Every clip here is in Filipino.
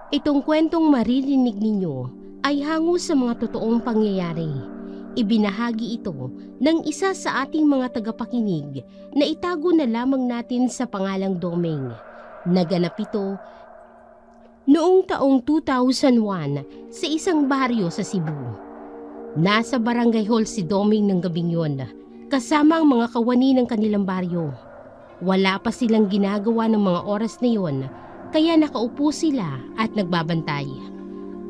Itong kwentong maririnig ninyo ay hango sa mga totoong pangyayari. Ibinahagi ito ng isa sa ating mga tagapakinig na itago na lamang natin sa pangalang Doming. Naganap ito noong taong 2001 sa isang baryo sa Cebu. Nasa barangay hall si Doming ng gabing yon, kasama ang mga kawani ng kanilang baryo. Wala pa silang ginagawa ng mga oras na yon, kaya nakaupo sila at nagbabantay.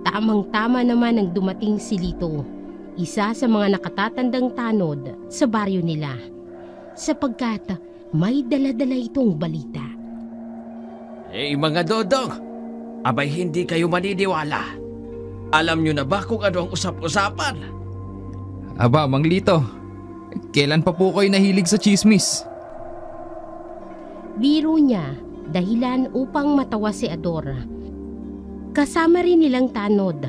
Tamang-tama naman ang dumating si Lito, isa sa mga nakatatandang tanod sa baryo nila, sapagkat may dala-dala itong balita. Mga dodong, abay hindi kayo maniniwala. Alam nyo na ba kung ano ang usap-usapan? Aba, Mang Lito, kailan pa po kayo nahilig sa chismis? Biro niya, dahilan upang matawa si Ador. Kasama rin nilang tanod.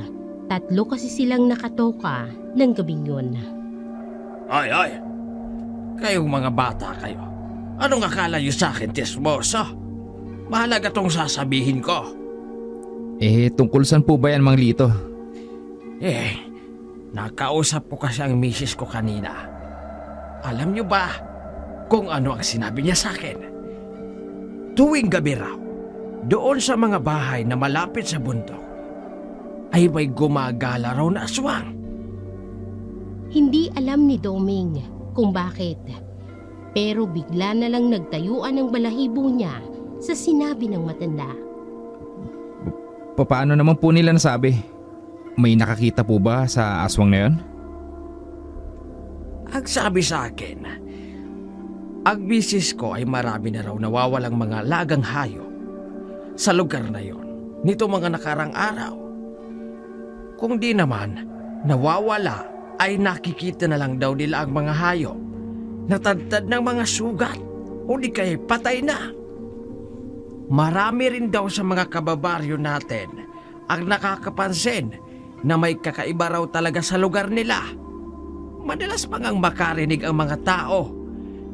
Tatlo kasi silang nakatoka ng gabing yun. Ay, kayong mga bata kayo. Anong akala nyo sa akin, Tismoso? Mahalaga tong sasabihin ko. Tungkol saan po ba yan, Mang Lito? Nakausap ko kasi ang misis ko kanina. Alam nyo ba kung ano ang sinabi niya sa akin? Tuwing gabi raw, doon sa mga bahay na malapit sa bundok, ay may gumagala raw na aswang. Hindi alam ni Doming kung bakit, pero bigla na lang nagtayuan ng balahibo niya sa sinabi ng matanda. Paano naman po nila nasabi? May nakakita po ba sa aswang na yon? Ang sabi sa akin, ang misis ko ay marami na raw nawawalang mga lagang hayop sa lugar na yon nito mga nakarang araw. Kung di naman nawawala ay nakikita na lang daw nila ang mga hayop natadtad ng mga sugat o di kaya patay na. Marami rin daw sa mga kababaryo natin ang nakakapansin na may kakaiba raw talaga sa lugar nila. Madalas pangang makarinig ang mga tao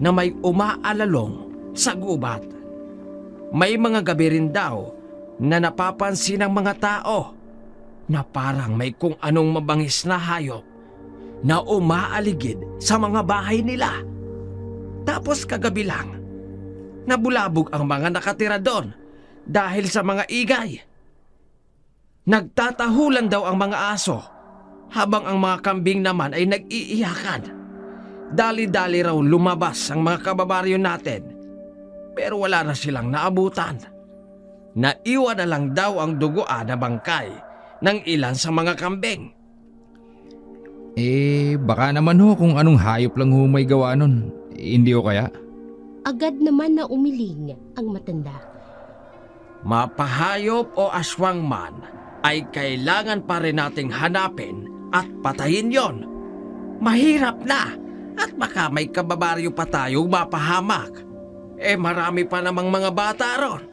na may umaalalong sa gubat. May mga gabi rin daw na napapansin ng mga tao na parang may kung anong mabangis na hayop na umaaligid sa mga bahay nila. Tapos kagabi lang, nabulabog ang mga nakatira doon dahil sa mga igay. Nagtatahulan daw ang mga aso habang ang mga kambing naman ay nag-iiyakan. Dali-dali raw lumabas ang mga kababaryo natin, pero wala na silang naabutan. Naiwan na lang daw ang duguan na bangkay ng ilan sa mga kambing. Baka naman ho kung anong hayop lang ho may gawa nun. Hindi ho kaya? Agad naman na umiling ang matanda. Mapahayop o aswang man ay kailangan pa rin nating hanapin at patayin yon. Mahirap na at baka may kababaryo pa tayong mapahamak. Marami pa namang mga bata ron.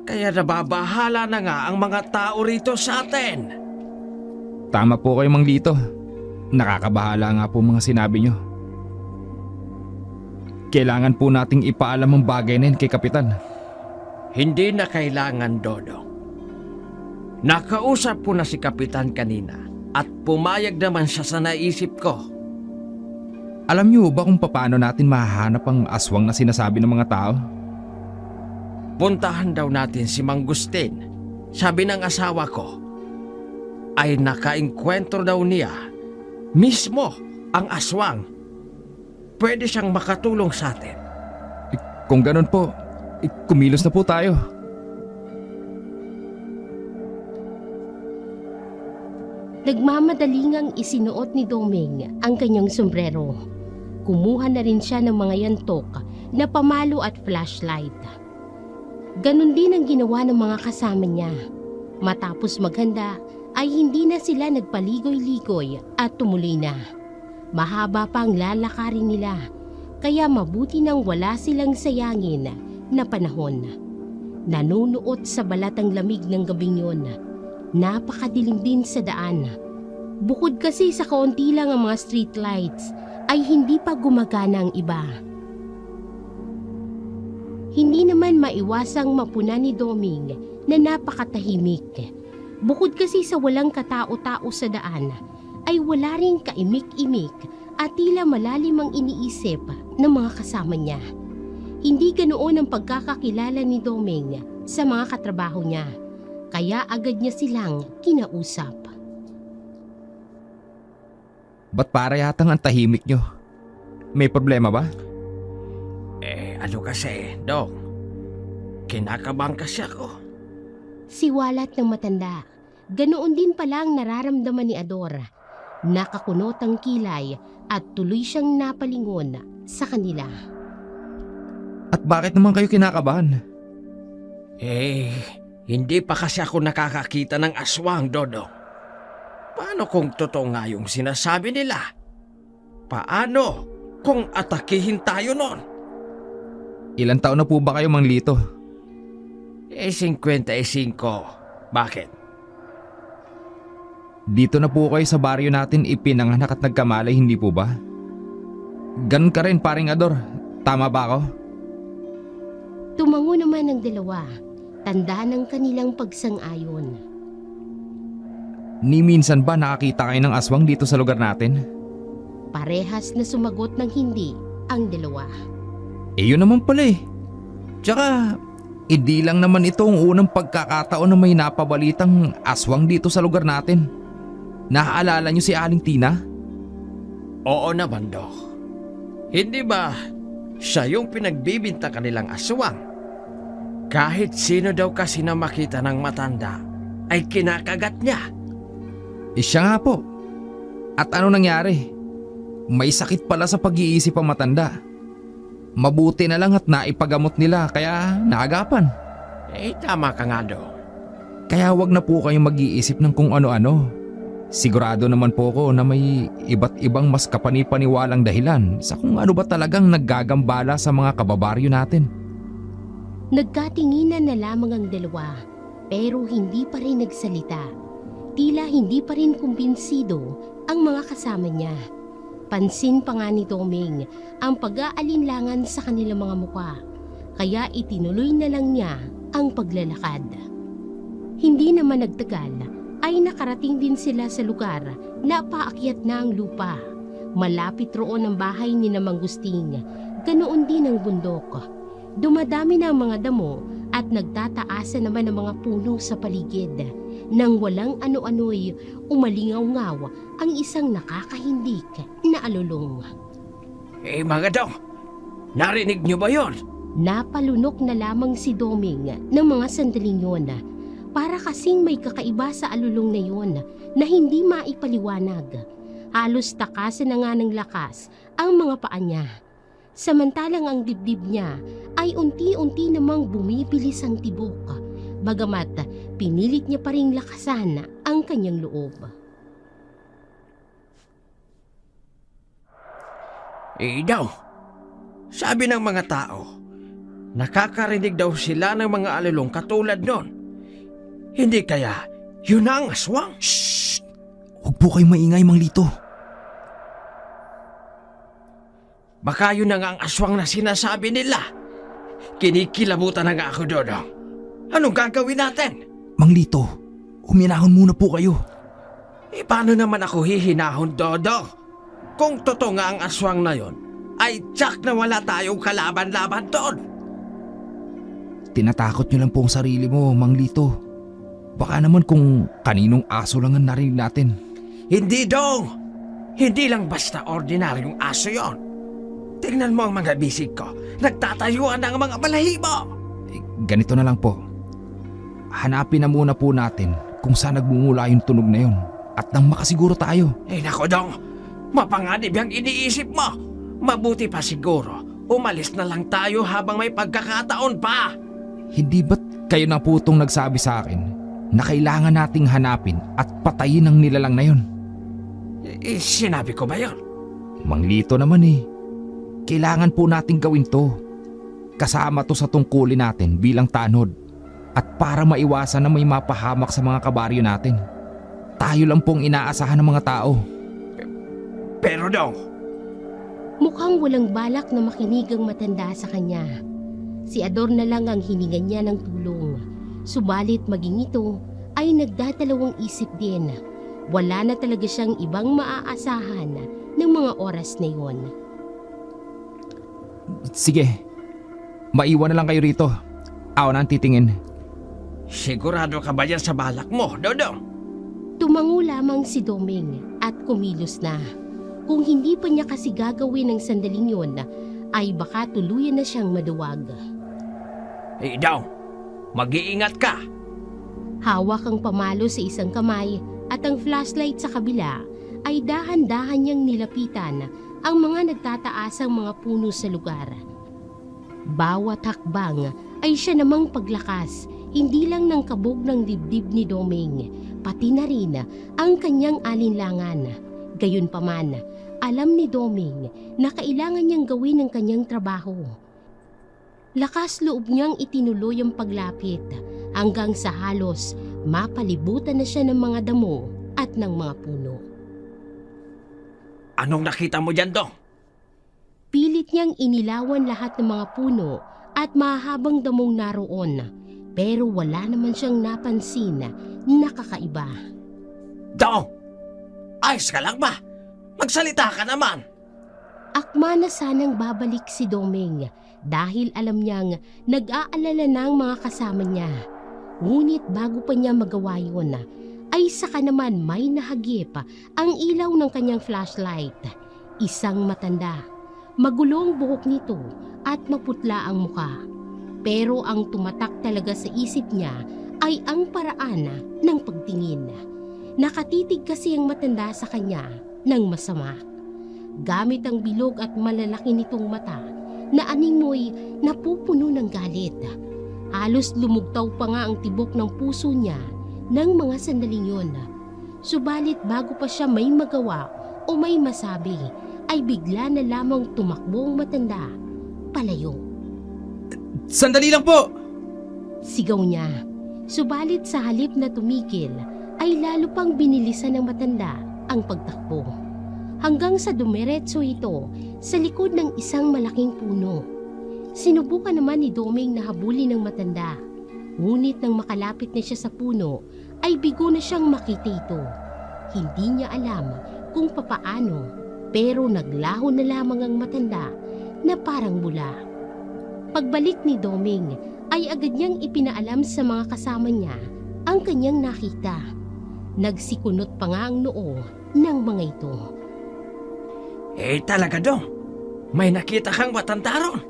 Kaya nababahala na nga ang mga tao rito sa atin. Tama po kayo, Mang Lito. Nakakabahala nga po mga sinabi nyo. Kailangan po nating ipaalam ang bagay na yun kay Kapitan. Hindi na kailangan, Dodong. Nakausap ko na si Kapitan kanina at pumayag naman siya sa naisip ko. Alam nyo ba kung paano natin mahahanap ang aswang na sinasabi ng mga tao? Puntahan daw natin si Mang Gustin. Sabi ng asawa ko, ay nakaengkwentro daw niya mismo ang aswang. Pwede siyang makatulong sa atin. Kung ganun po, kumilos na po tayo. Nagmamadalingang isinuot ni Doming ang kanyang sombrero. Kumuha na rin siya ng mga yantok na pamalo at flashlight. Ganon din ang ginawa ng mga kasama niya. Matapos maghanda ay hindi na sila nagpaligoy-ligoy at tumuloy na. Mahaba pa ang lalakarin nila, kaya mabuti nang wala silang sayangin na panahon. Nanunuot sa balat ang lamig ng gabing yun. Napakadilim din sa daan. Bukod kasi sa kaunti lang ang mga street lights, ay hindi pa gumagana ang iba. Hindi naman maiwasang mapuna ni Doming na napakatahimik. Bukod kasi sa walang katao-tao sa daan, ay wala ring kaimik-imik at tila malalim ang iniisip ng mga kasama niya. Hindi ganoon ang pagkakakilala ni Doming sa mga katrabaho niya, kaya agad niya silang kinausap. Ba't para yatang ang tahimik nyo? May problema ba? Ano kasi, Dong? Kinakabahan kasi ako. Siwalat ng matanda. Ganoon din pala ang nararamdaman ni Ador. Nakakunot ang kilay at tuloy siyang napalingon sa kanila. At bakit naman kayo kinakabahan? Hindi pa kasi ako nakakakita ng aswang, Dodong. Paano kung totoo nga yung sinasabi nila? Paano kung atakihin tayo nun? Ilang taon na po ba kayo, Mang Lito? 55. Bakit? Dito na po kayo sa baryo natin ipinanganak at nagkamalay, hindi po ba? Ganun ka rin, paring Ador. Tama ba ako? Tumango naman ang dalawa. Tanda ng kanilang pagsang-ayon. Ni minsan ba nakakita kayo ng aswang dito sa lugar natin? Parehas na sumagot ng hindi ang dalawa. Yun naman pala eh. Tsaka, hindi lang naman ito ang unang pagkakataon na may napabalitang aswang dito sa lugar natin. Naaalala niyo si Aling Tina? Oo naman, Dok. Hindi ba siya yung pinagbibinta kanilang aswang? Kahit sino daw kasi na makita ng matanda ay kinakagat niya. Siya nga po. At ano nangyari? May sakit pala sa pag-iisip ang matanda. Mabuti na lang at naipagamot nila kaya naagapan. Tama ka nga, Dok. Kaya wag na po kayong mag-iisip ng kung ano-ano. Sigurado naman po ko na may iba't ibang mas kapani-paniwalang dahilan sa kung ano ba talagang naggagambala sa mga kababaryo natin. Nagkatinginan na lamang ang dalawa, pero hindi pa rin nagsalita. Tila hindi pa rin kumbinsido ang mga kasama niya. Pansin pa nga ni Doming ang pag-aalinlangan sa kanilang mga mukha, kaya itinuloy na lang niya ang paglalakad. Hindi naman nagtagal ay nakarating din sila sa lugar na paakyat na ang lupa. Malapit roon ang bahay ni Mang Gusting, ganoon din ang bundok. Dumadami na ang mga damo at nagtataasan naman ang mga puno sa paligid. Nang walang ano-ano'y umalingaw-ngaw ang isang nakakahindik na alulong. Mga Dong, narinig niyo ba yon? Napalunok na lamang si Doming ng mga sandaling yun. Para kasing may kakaiba sa alulong na yon na hindi maipaliwanag. Halos takasan na nga ng lakas ang mga paa niya. Samantalang ang dibdib niya ay unti-unti namang bumibilis ang tibok. Bagamat pinilit niya pa ring lakasan ang kanyang loob. Daw, sabi ng mga tao, nakakarinig daw sila ng mga alulong katulad nun. Hindi kaya yun na ang aswang? Shhh! Huwag po kayong maingay, Mang Lito. Baka yun na nga ang aswang na sinasabi nila. Kinikilabutan na nga ako, Dodong. Anong gagawin natin? Mang Lito, huminahon muna po kayo. Paano naman ako hihinahon, Dodong? Kung totoo nga ang aswang na yon, ay tsak na wala tayong kalaban-laban doon. Tinatakot niyo lang po ang sarili mo, Mang Lito. Baka naman kung kaninong aso lang ang narinig natin. Hindi, Dong! Hindi lang basta ordinaryong aso yon. Tingnan mo ang mga bisig ko. Nagtatayuan ang mga balahibo. Ganito na lang po. Hanapin na muna po natin kung saan nagmumula yung tunog na yun. At nang makasiguro tayo. Nako, Dong! Mapanganib yung iniisip mo. Mabuti pa siguro, umalis na lang tayo habang may pagkakataon pa. Hindi ba't kayo na po itong nagsabi sa akin na kailangan nating hanapin at patayin ang nilalang na yun? Sinabi ko ba yun? Mang Lito naman eh. Kailangan po nating gawin to. Kasama to sa tungkulin natin bilang tanod. At para maiwasan na may mapahamak sa mga kabaryo natin. Tayo lang pong inaasahan ng mga tao. Pero Dong, mukhang walang balak na makinig ang matanda sa kanya. Si Ador na lang ang hiningan niya ng tulong. Subalit maging ito ay nagdadalawang isip din. Wala na talaga siyang ibang maaasahan ng mga oras na yon. Sige, maiwan na lang kayo rito. Ako na ang titingin. Sigurado ka ba yan sa balak mo, Dodong? Tumango lamang si Doming at kumilos na. Kung hindi pa niya kasi gagawin ng sandaling yon, ay baka tuluyan na siyang maduwag. Daw, mag-iingat ka. Hawak ang pamalo sa isang kamay at ang flashlight sa kabila ay dahan-dahan niyang nilapitan ang mga nagtataasang mga puno sa lugar. Bawat hakbang ay siya namang paglakas, hindi lang ng kabog ng dibdib ni Doming, pati na rin ang kanyang alinlangan. Gayunpaman, alam ni Doming na kailangan niyang gawin ang kanyang trabaho. Lakas loob niyang itinuloy ang paglapit hanggang sa halos mapalibutan na siya ng mga damo at ng mga puno. Anong nakita mo dyan, Dong? Pilit niyang inilawan lahat ng mga puno at mahabang damong naroon, pero wala naman siyang napansin na kakaiba. Dong! Ayos ka lang ba? Magsalita ka naman! Akma na sanang babalik si Doming dahil alam niyang nag-aalala na ang mga kasama niya. Ngunit bago pa niya magawa yun, ay saka naman may nahagip ang ilaw ng kanyang flashlight. Isang matanda. Magulo ang buhok nito at maputla ang muka. Pero ang tumatak talaga sa isip niya ay ang paraan ng pagtingin. Nakatitig kasi ang matanda sa kanya ng masama. Gamit ang bilog at malalaki nitong mata na animoy napupuno ng galit. Halos lumugtaw pa nga ang tibok ng puso niya ng mga sandaling yun. Subalit bago pa siya may magawa o may masabi, ay bigla na lamang tumakbo ang matanda palayo. Sandali lang po! Sigaw niya. Subalit sa halip na tumigil, ay lalo pang binilisan ng matanda ang pagtakbo. Hanggang sa dumiretso ito sa likod ng isang malaking puno. Sinubukan naman ni Doming na habulin ng matanda. Ngunit nang makalapit na siya sa puno, ay bigo na siyang makita ito. Hindi niya alam kung papaano, pero naglaho na lamang ang matanda na parang bula. Pagbalik ni Doming, ay agad niyang ipinaalam sa mga kasama niya ang kanyang nakita. Nagsikunot pa nga ang noo ng mga ito. Talaga, Dong. May nakita kang matanda ron.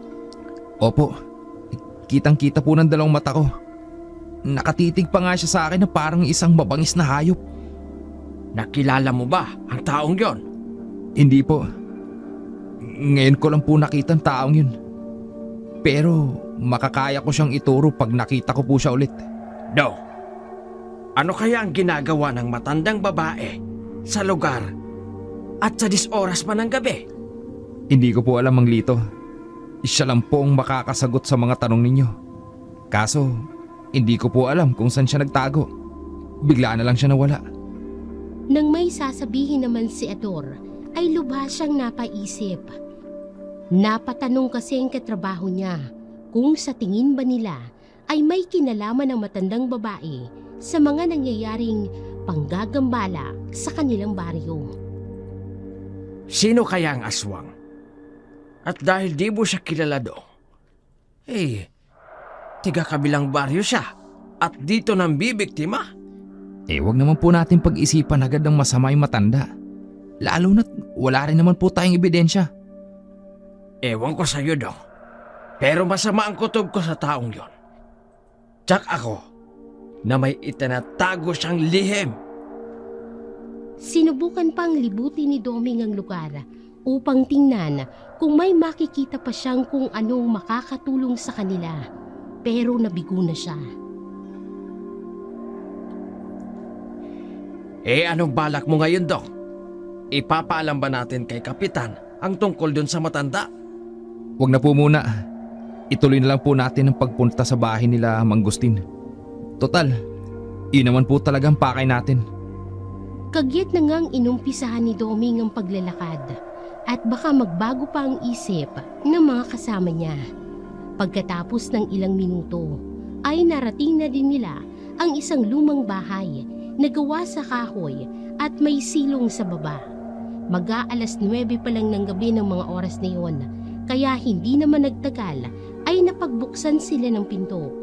Opo, kitang-kita po ng dalawang mata ko. Nakatitig pa nga siya sa akin na parang isang mabangis na hayop. Nakilala mo ba ang taong yon? Hindi po. Ngayon ko lang po nakita ang taong yun. Pero makakaya ko siyang ituro pag nakita ko po siya ulit. Dong, ano kaya ang ginagawa ng matandang babae sa lugar at sa 10 oras pa ng gabi? Hindi ko po alam, Mang Lito. Siya lang po ang makakasagot sa mga tanong ninyo. Kaso, hindi ko po alam kung saan siya nagtago. Bigla na lang siya nawala. Nang may sasabihin naman si Ador, ay lubha siyang napaisip. Napatanong kasi ang katrabaho niya kung sa tingin ba nila ay may kinalaman ng matandang babae sa mga nangyayaring panggagambala sa kanilang baryo. Sino kaya ang aswang? At dahil di mo siya kilala, Dong, tiga kabilang baryo siya at dito nang bibiktima. Wag naman po natin pag-isipan agad ng masama yung matanda. Lalo na't wala rin naman po tayong ebidensya. Ewan ko sa'yo, Dong. Pero masama ang kutob ko sa taong yon. Tsak ako na may itinatago siyang lihim. Sinubukan pang libutin ni Doming ang lugar upang tingnan kung may makikita pa siyang kung anong makakatulong sa kanila. Pero nabigo na siya. Anong balak mo ngayon, Dong? Ipapaalam ba natin kay Kapitan ang tungkol dun sa matanda? Wag na po muna. Ituloy na lang po natin ang pagpunta sa bahay nila Mang Gustin. Total, yun naman po talagang pakay natin. Kagyat na ngang inumpisahan ni Doming ang paglalakad at baka magbago pa ang isip ng mga kasama niya. Pagkatapos ng ilang minuto, ay narating na din nila ang isang lumang bahay na gawa sa kahoy at may silong sa baba. Mag-aalas 9 pa lang ng gabi ng mga oras na yon, kaya hindi naman nagtagal ay napagbuksan sila ng pinto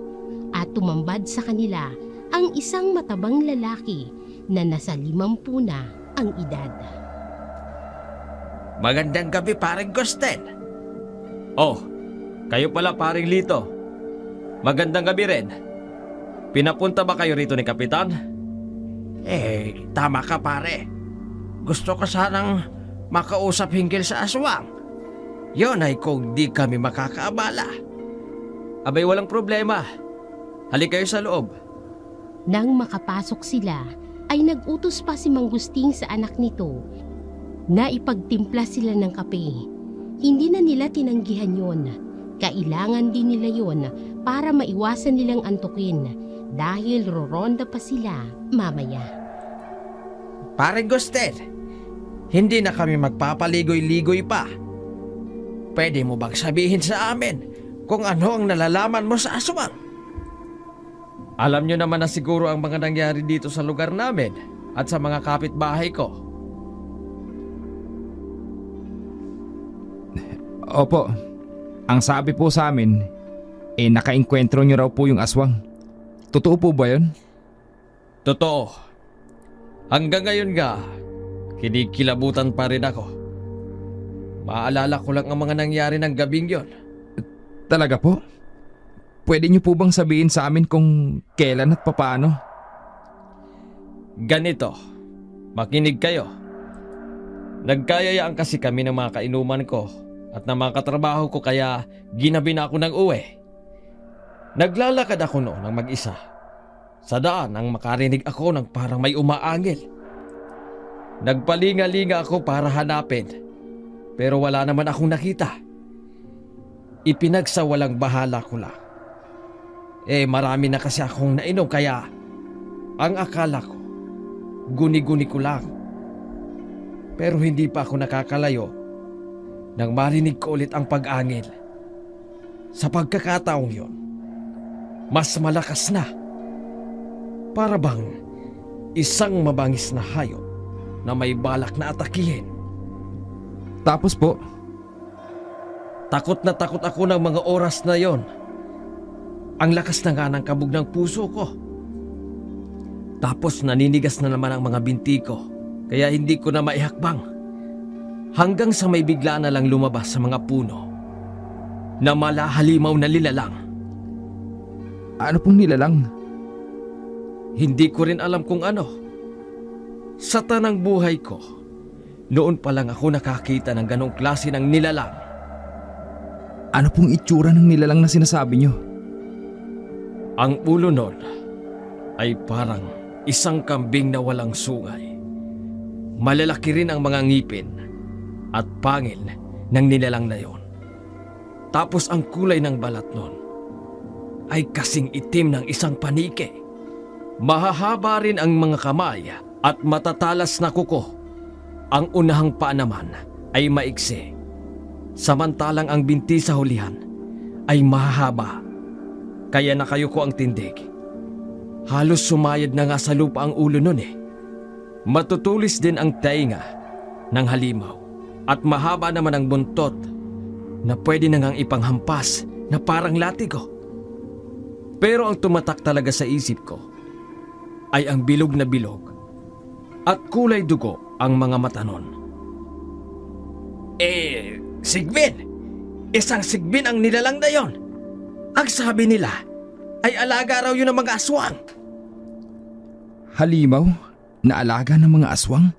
at tumambad sa kanila ang isang matabang lalaki na nasa 50 na ang edad. Magandang gabi, paring Gusten. Oh, kayo pala, paring Lito. Magandang gabi rin. Pinapunta ba kayo rito ni Kapitan? Tama ka, pare. Gusto ko sanang makausap hinggil sa aswang. Yon ay kung di kami makakaabala. Abay, walang problema. Halika kayo sa loob. Nang makapasok sila, ay nag-utos pa si Mang Gusting sa anak nito na ipagtimpla sila ng kape. Hindi na nila tinanggihan yon. Kailangan din nila yon para maiwasan nilang antukin dahil roronda pa sila mamaya. Paring Gusten, hindi na kami magpapaligoy-ligoy pa. Pwede mo bang sabihin sa amin kung ano ang nalalaman mo sa aswang? Alam nyo naman na siguro ang mga nangyari dito sa lugar namin at sa mga kapitbahay ko. Opo, ang sabi po sa amin, nakainkwentro nyo raw po yung aswang. Totoo po ba yun? Totoo. Hanggang ngayon nga, kinikilabutan pa rin ako. Maalala ko lang ang mga nangyari ng gabing yon. Talaga po? Pwede nyo po bang sabihin sa amin kung kailan at papaano? Ganito, makinig kayo. Nagkayayaan kasi kami ng mga kainuman ko at ng mga katrabaho ko kaya ginabi na ako ng uwi. Naglalakad ako noon ng mag-isa. Sa daan nang makarinig ako ng parang may umaangil. Nagpalinga-linga ako para hanapin, pero wala naman akong nakita. Ipinagsawalang bahala ko lang. Marami na kasi akong nainom kaya ang akala ko, guni-guni ko lang. Pero hindi pa ako nakakalayo nang marinig ko ulit ang pag-angil. Sa pagkakataong yon, mas malakas na. Para bang isang mabangis na hayop na may balak na atakihin. Tapos po? Takot na takot ako ng mga oras na yon. Ang lakas na nga ng kabog ng puso ko. Tapos naninigas na naman ang mga binti ko, kaya hindi ko na maihakbang. Hanggang sa may bigla na lang lumabas sa mga puno na malahalimaw na nilalang. Ano pong nilalang? Hindi ko rin alam kung ano. Sa tanang buhay ko, noon pa lang ako nakakita ng ganong klase ng nilalang. Ano pong itsura ng nilalang na sinasabi nyo? Ang ulo nun ay parang isang kambing na walang sungay. Malalaki rin ang mga ngipin at pangil ng nilalang na yon. Tapos ang kulay ng balat nun ay kasing itim ng isang panike. Mahahaba rin ang mga kamay at matatalas na kuko. Ang unahang paa naman ay maiksi. Samantalang ang binti sa hulihan ay mahahaba. Kaya nakayuko ang tindig. Halos sumayad na nga sa lupa ang ulo nun . Matutulis din ang tainga ng halimaw at mahaba naman ang buntot na pwede na ngang ipanghampas na parang latigo. Pero ang tumatak talaga sa isip ko ay ang bilog na bilog at kulay dugo ang mga mata nun. Sigbin! Isang sigbin ang nilalang na yon. Ang sabi nila ay alaga raw yun ng mga aswang. Halimaw na alaga ng mga aswang?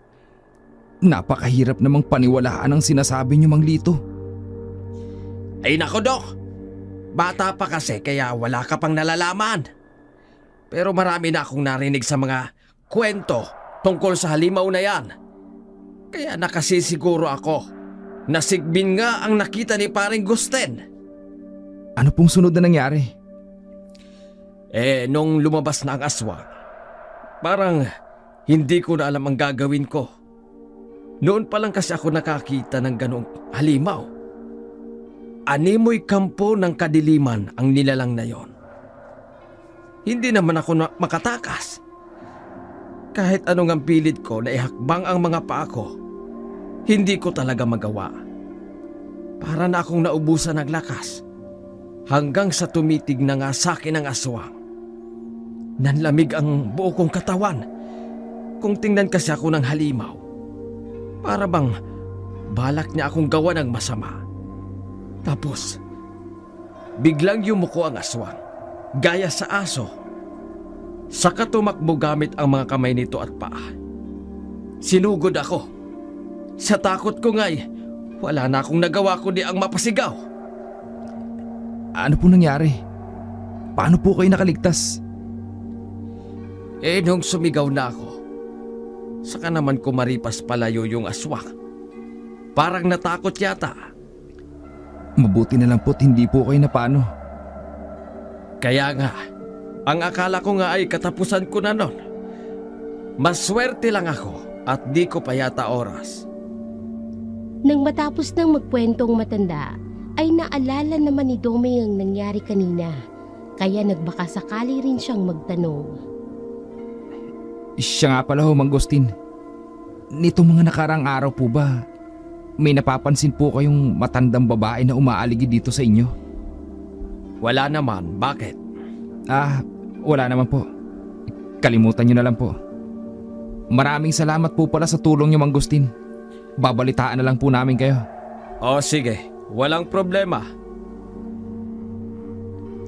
Napakahirap namang paniwalaan ang sinasabi nyo, Mang Lito. Ay nako, Dok. Bata pa kasi kaya wala ka pang nalalaman. Pero marami na akong narinig sa mga kwento tungkol sa halimaw na yan. Kaya nakasisiguro ako na sigbin nga ang nakita ni paring Gusten. Ano pong sunod na nangyari? Nung lumabas na ang aswang, parang hindi ko na alam ang gagawin ko. Noon pa lang kasi ako nakakita ng ganong halimaw. Animoy kampo ng kadiliman ang nilalang na yon. hindi naman ako makatakas. Kahit anong ang pilit ko na ihakbang ang mga paa ko, hindi ko talaga magawa. Para na akong naubusan ng lakas hanggang sa tumitig na nga sa akin ang aswang. Nanlamig ang buo kong katawan kung tingnan kasi ako ng halimaw. Para bang balak niya akong gawa ng masama. Tapos, biglang yumuko ang aswang, gaya sa aso. Saka tumakbo gamit ang mga kamay nito at paa. Sinugod ako. Sa takot ko nga'y, wala na akong nagawa kundi ang mapasigaw. Ano po nangyari? Paano po kayo nakaligtas? Nung sumigaw na ako, saka naman kumaripas palayo yung aswang. Parang natakot yata. Mabuti na lang po't hindi po kayo napano. Kaya nga, ang akala ko nga ay katapusan ko na nun. Maswerte lang ako at di ko pa yata oras. Nang matapos ng magkwentong matanda, ay naalala naman ni Doming ang nangyari kanina. Kaya nagbakasakali rin siyang magtanong. Siya nga pala ho, Mang Agustin. Nitong mga nakarang araw po ba, may napapansin po kayong matandang babae na umaaligid dito sa inyo? Wala naman, bakit? Wala naman po. Kalimutan nyo na lang po. Maraming salamat po pala sa tulong nyo, Mang Agustin. Babalitaan na lang po namin kayo. O sige, walang problema.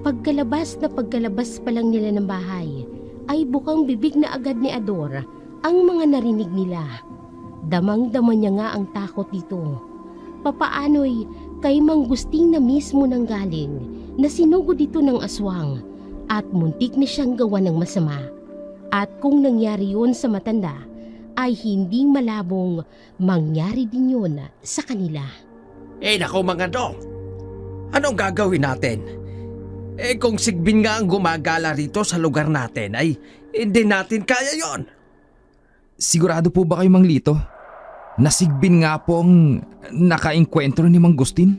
Pagkalabas pa lang nila ng bahay, ay bukang bibig na agad ni Ador ang mga narinig nila. Damang-dama niya nga ang takot dito. Papaano'y kay Mang Agustin na mismo nang galing na sinugod dito ng aswang at muntik na siyang gawa ng masama. At kung nangyari yun sa matanda, ay hindi malabong mangyari din yun sa kanila. Naku mga dong, anong gagawin natin? Kung sigbin nga ang gumagala rito sa lugar natin ay hindi natin kaya yon. Sigurado po ba kayo, Mang Lito? Nasigbin nga po ang nakaengkwentro ni Mang Agustin?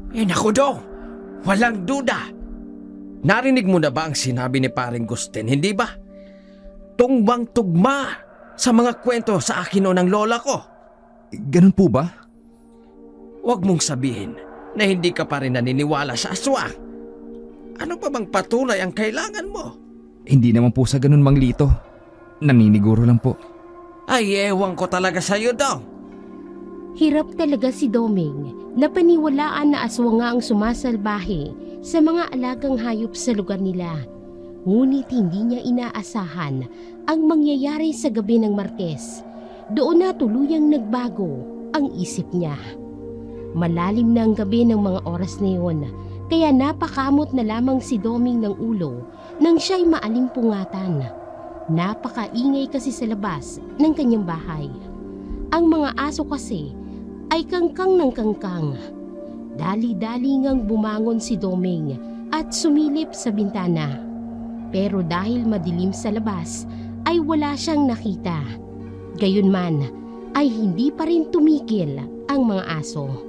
Naku dong, walang duda. Narinig mo na ba ang sinabi ni Paring Agustin, hindi ba? Tungbang-tugma sa mga kwento sa akin o ng lola ko. Ganun po ba? Huwag mong sabihin na hindi ka pa rin naniniwala sa aswang. Ano pa bang patunay ang kailangan mo? Hindi naman po sa ganun, Mang Lito. Naniniguro lang po. Ay, ewan ko talaga sa'yo daw. Hirap talaga si Doming na paniwalaan na aswang nga ang sumasalbahe sa mga alagang hayop sa lugar nila. Ngunit hindi niya inaasahan ang mangyayari sa gabi ng Martes. Doon na tuluyang nagbago ang isip niya. Malalim na ang gabi ng mga oras na yun, kaya napakamot na lamang si Doming ng ulo nang siya'y maalimpungatan. Napakaingay kasi sa labas ng kanyang bahay. Ang mga aso kasi ay kangkang ng kangkang. Dali-dali ngang bumangon si Doming at sumilip sa bintana. Pero dahil madilim sa labas ay wala siyang nakita. Gayunman ay hindi pa rin tumigil ang mga aso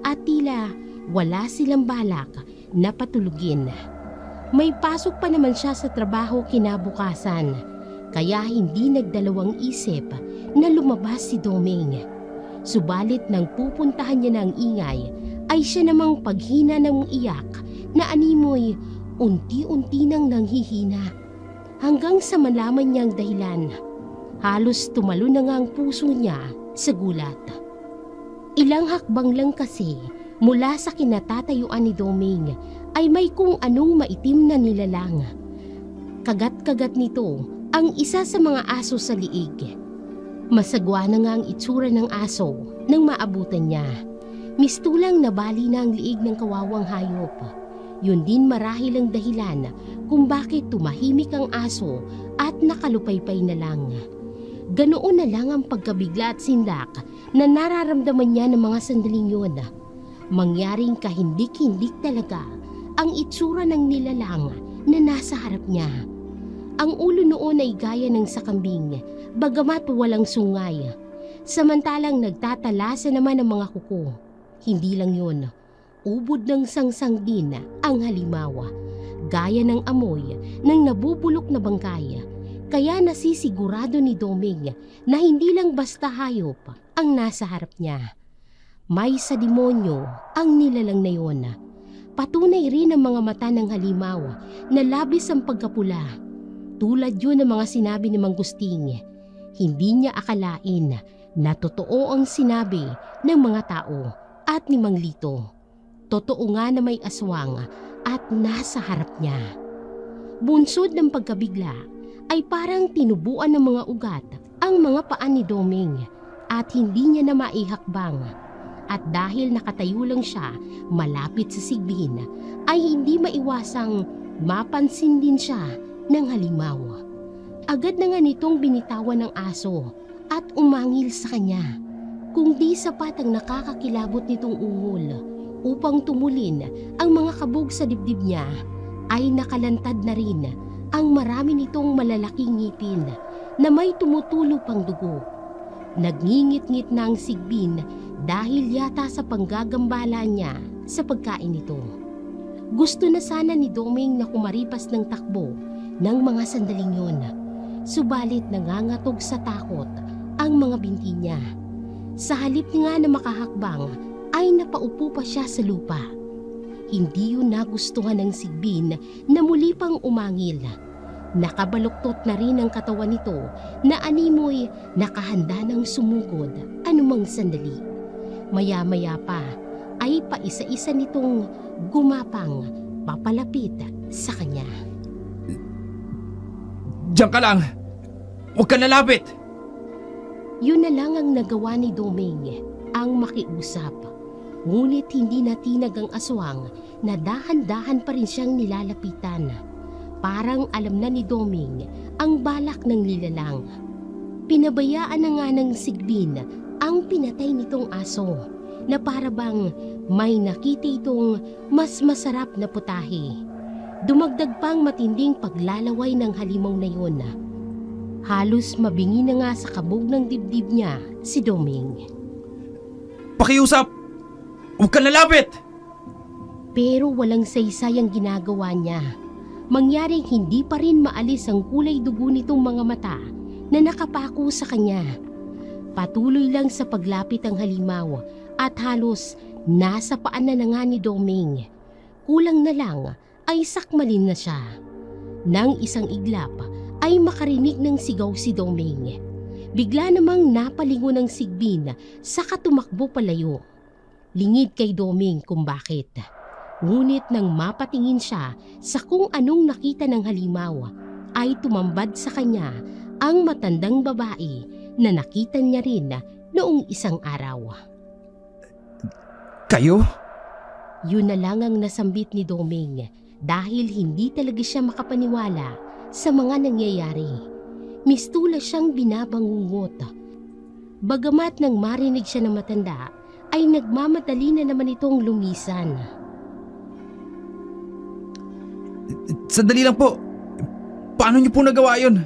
at tila wala silang balak na patulugin. May pasok pa naman siya sa trabaho kinabukasan, kaya hindi nagdalawang isip na lumabas si Doming. Subalit nang pupuntahan niya ng ingay, ay siya namang paghina ng iyak na animoy unti-unti nang nanghihina. Hanggang sa malaman niyang dahilan, halos tumalo na nga ang puso niya sa gulat. Ilang hakbang lang kasi mula sa kinatatayuan ni Doming ay may kung anong maitim na nilalang. Kagat-kagat nito ang isa sa mga aso sa liig. Masagwa na nga ang itsura ng aso nang maabutan niya. Mistulang nabali na ang liig ng kawawang hayop. Yun din marahil ang dahilan kung bakit tumahimik ang aso at nakalupaypay na lang. Ganoon na lang ang pagkabigla at sindak na nararamdaman niya ng mga sandaling yun. Mangyaring kahindik-hindik talaga ang itsura ng nilalang na nasa harap niya. Ang ulo noon ay gaya ng sakambing, bagamat walang sungay. Samantalang nagtatalasa naman ang mga kuko. Hindi lang yun, ubod ng sangsang din ang halimawa. gaya ng amoy ng nabubulok na bangkay. Kaya nasisigurado ni Doming na hindi lang basta hayop ang nasa harap niya. May sa demonyo ang nilalang na yun. Patunay rin ang mga mata ng halimaw na labis ang pagkapula. Tulad yun ng mga sinabi ni Mang Gusting. Hindi niya akalain na totoo ang sinabi ng mga tao at ni Mang Lito. Totoo nga na may aswang at nasa harap niya. Bunsod ng pagkabigla ay parang tinubuan ng mga ugat ang mga paa ni Doming at hindi niya na maihakbang. At dahil nakatayo lang siya malapit sa sigbin, ay hindi maiwasang mapansin din siya ng halimaw. Agad na nga nitong binitawan ng aso at umangil sa kanya. Kung di sapat ang nakakakilabot nitong ungol upang tumulin ang mga kabog sa dibdib niya, ay nakalantad na rin ang marami nitong malalaking ngipin na may tumutulo pang dugo. Nagngingit-ngit na ang sigbin dahil yata sa panggagambala niya sa pagkain nito. Gusto na sana ni Doming na kumaripas ng takbo ng mga sandaling yon. Subalit nangangatog sa takot ang mga binti niya. Sa halip nga na makahakbang ay napaupo pa siya sa lupa. Hindi yun nagustuhan ng sigbin na muli pang umangil. Nakabaluktot na rin ang katawan nito na animoy nakahanda ng sumugod anumang sandali. Maya-maya pa ay paisa-isa nitong gumapang papalapit sa kanya. Diyan ka lang! Huwag ka nalapit! Yun na lang ang nagawa ni Doming, ang makiusap. Ngunit hindi natinag ang aswang na dahan-dahan pa rin siyang nilalapitan. Parang alam na ni Doming ang balak ng nilalang. Pinabayaan na nga ng sigbin ang pinatay nitong aso na parabang may nakita itong mas masarap na putahe. Dumagdag pang matinding paglalaway ng halimaw na yun. Halos mabingi na nga sa kabog ng dibdib niya si Doming. Pakiusap! Huwag ka nalapit! Pero walang saysay ang ginagawa niya. Mangyaring hindi pa rin maalis ang kulay dugo nitong mga mata na nakapako sa kanya. Patuloy lang sa paglapit ang halimaw at halos nasa paan na nga ni Doming. Kulang na lang ay sakmalin na siya. Nang isang iglap ay makarinig ng sigaw si Doming. Bigla namang napalingon ng sigbin saka tumakbo palayo. Lingid kay Doming kung bakit. Ngunit nang mapatingin siya sa kung anong nakita ng halimaw, ay tumambad sa kanya ang matandang babae na nakita niya rin noong isang araw. Kayo? Yun na lang ang nasambit ni Doming dahil hindi talaga siya makapaniwala sa mga nangyayari. Mistula siyang binabangungot. Bagamat nang marinig siya ng matanda, ay nagmamadali na naman itong lumisan. Sandali lang po. Paano niyo po nagawa yun?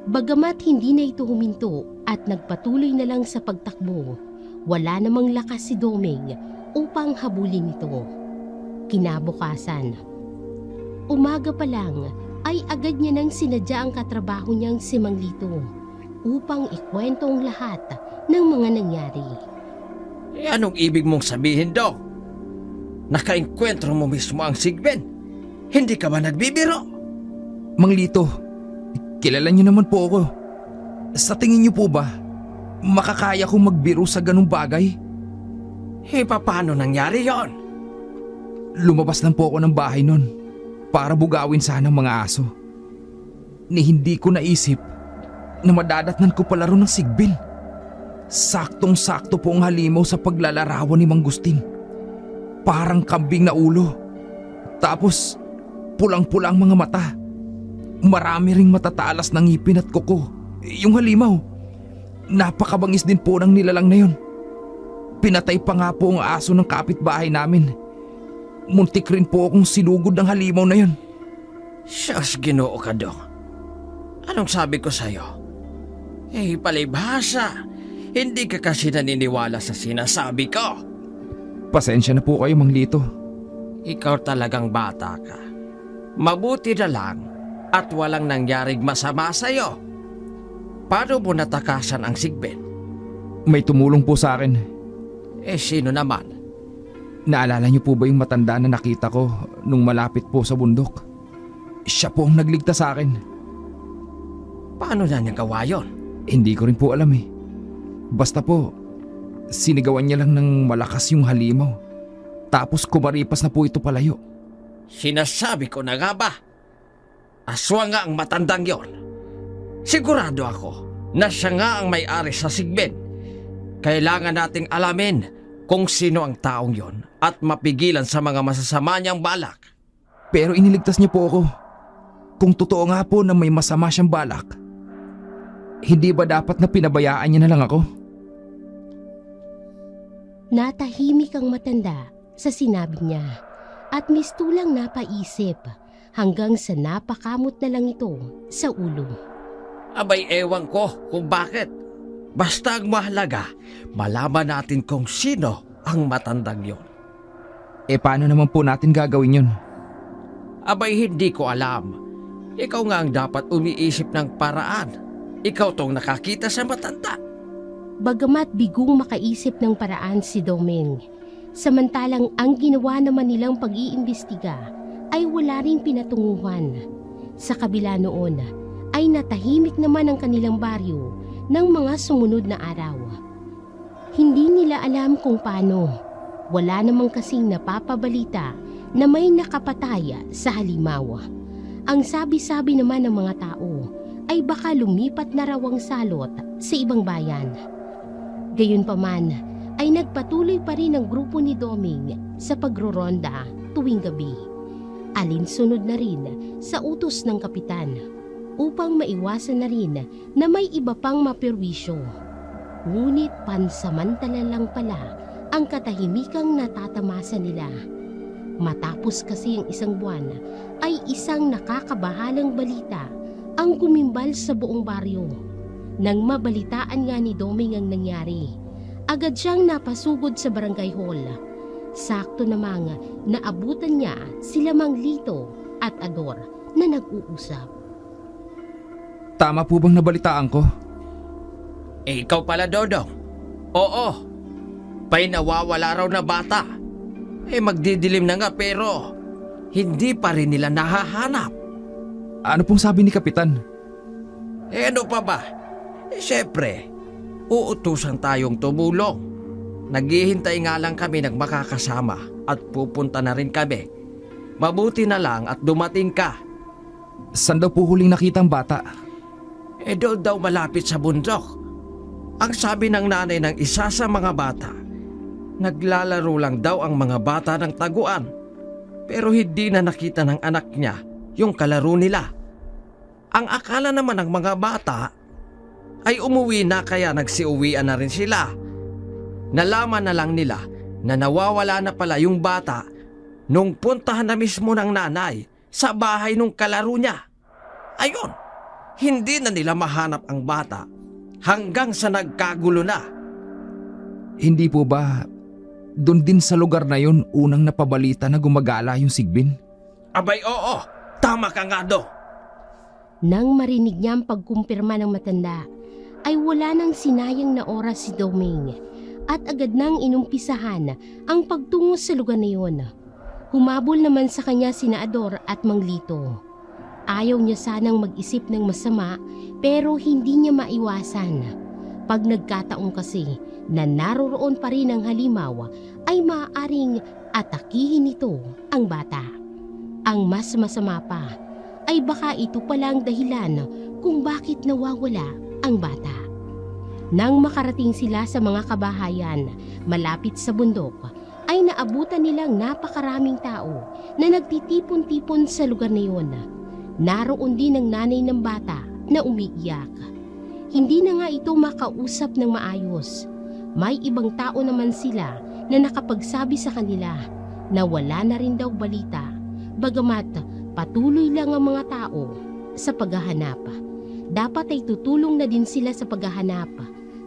Bagamat hindi na ito huminto at nagpatuloy na lang sa pagtakbo, wala namang lakas si Doming upang habulin ito. Kinabukasan, umaga pa lang ay agad niya nang sinadya ang katrabaho niyang si Mang Lito upang ikwento ang lahat ng mga nangyari. Anong ibig mong sabihin, Dok? Nakaengkwentro mo mismo ang sigbin? Hindi ka ba nagbibiro? Mang Lito, kilala niyo naman po ako. Sa tingin niyo po ba, makakaya kong magbiro sa ganung bagay? Paano nangyari yon? Lumabas lang po ako ng bahay nun para bugawin sana ang mga aso. Ni hindi ko naisip na madadatnan ko pala ron ng sigbin. Saktong-sakto po ang halimaw sa paglalarawan ni Mang Gusting. Parang kambing na ulo. Tapos, pulang-pulang mga mata. Marami ring matatalas ng ngipin at kuko. Yung halimaw, napakabangis din po ng nilalang na yun. Pinatay pa nga po ang aso ng kapitbahay namin. Muntik rin po akong sinugod ng halimaw na yun. Siyas, Ginoo ka, Dok. Anong sabi ko sa'yo? Palibhasa. Hindi ka kasi naniniwala sa sinasabi ko. Pasensya na po kayo, Mang Lito. Ikaw talagang bata ka. Mabuti na lang at walang nangyaring masama sa'yo. Paano mo natakasan ang sigbin? May tumulong po sa akin. Sino naman? Naalala niyo po ba yung matanda na nakita ko nung malapit po sa bundok? Siya po ang nagligtas sa akin. Paano na niya gawa yun? Hindi ko rin po alam eh. Basta po, sinigawan niya lang ng malakas yung halimaw. Tapos kumaripas na po ito palayo. Sinasabi ko na nga ba? Aswang nga ang matandang yon. Sigurado ako na siya nga ang may-ari sa sigbin. Kailangan nating alamin kung sino ang taong yon at mapigilan sa mga masasama niyang balak. Pero iniligtas niyo po ako. Kung totoo nga po na may masama siyang balak, hindi ba dapat na pinabayaan niya na lang ako? Natahimik ang matanda sa sinabi niya at mistulang napaisip hanggang sa napakamot na lang ito sa ulo. Abay, ewan ko kung bakit. Basta ang mahalaga, malaman natin kung sino ang matandang yon. Paano naman po natin gagawin yun? Abay, hindi ko alam. Ikaw nga ang dapat umiisip ng paraan. Ikaw tong nakakita sa matanda. Bagamat bigong makaisip ng paraan si Doming, samantalang ang ginawa naman nilang pag-iimbestiga ay wala ring pinatunguhan. Sa kabila noon ay natahimik naman ang kanilang baryo ng mga sumunod na araw. Hindi nila alam kung paano. Wala namang kasing napapabalita na may nakapatay sa halimaw. Ang sabi-sabi naman ng mga tao ay baka lumipat na raw ang salot sa ibang bayan. Gayunpaman ay nagpatuloy pa rin ang grupo ni Doming sa pagroronda tuwing gabi. Alinsunod na rin sa utos ng kapitan upang maiwasan na rin na may iba pang mapirwisyo. Ngunit pansamantala lang pala ang katahimikang natatamasa nila. Matapos kasi ang isang buwan ay isang nakakabahalang balita ang gumimbal sa buong baryo. Nang mabalitaan nga ni Doming ang nangyari, agad siyang napasugod sa barangay hall. Sakto namang naabutan niya sila Mang Lito at Ador na nag-uusap. Tama po bang nabalitaan ko? Ikaw pala, Dodong. Oo. Pa'y nawawala raw na bata. Magdidilim na nga pero hindi pa rin nila nahahanap. Ano pong sabi ni Kapitan? Ano pa ba? Siyempre, uutusan tayong tumulong. Naghihintay nga lang kami ng makakasama at pupunta na rin kami. Mabuti na lang at dumating ka. Saan daw po huling nakita ang bata? Doon daw malapit sa bundok. Ang sabi ng nanay ng isa sa mga bata, naglalaro lang daw ang mga bata ng taguan. Pero hindi na nakita ng anak niya yung kalaro nila. Ang akala naman ng mga bata ay umuwi na kaya nagsiuwian na rin sila. Nalaman na lang nila na nawawala na pala yung bata nung puntahan na mismo ng nanay sa bahay nung kalaro niya. Ayun, hindi na nila mahanap ang bata hanggang sa nagkagulo na. Hindi po ba doon din sa lugar na yon unang napabalita na gumagala yung sigbin? Abay, oo, tama ka nga do. Nang marinig niya ang pagkumpirma ng matanda, ay wala nang sinayang na oras si Doming at agad nang inumpisahan ang pagtungo sa lugar na yun. Humabol naman sa kanya sina Ador at Mang Lito. Ayaw niya sanang mag-isip ng masama pero hindi niya maiwasan. Pag nagkataong kasi na naroroon pa rin ang halimaw ay maaaring atakihin nito ang bata. Ang mas masama pa ay baka ito palang dahilan kung bakit nawawala ang bata. Nang makarating sila sa mga kabahayan malapit sa bundok, ay naabutan nilang napakaraming tao na nagtitipon-tipon sa lugar na iyon. Naroon din ang nanay ng bata na umiiyak. Hindi na nga ito makausap ng maayos. May ibang tao naman sila na nakapagsabi sa kanila na wala na rin daw balita, bagamat patuloy lang ang mga tao sa paghahanap. Dapat ay tutulong na din sila sa paghahanap,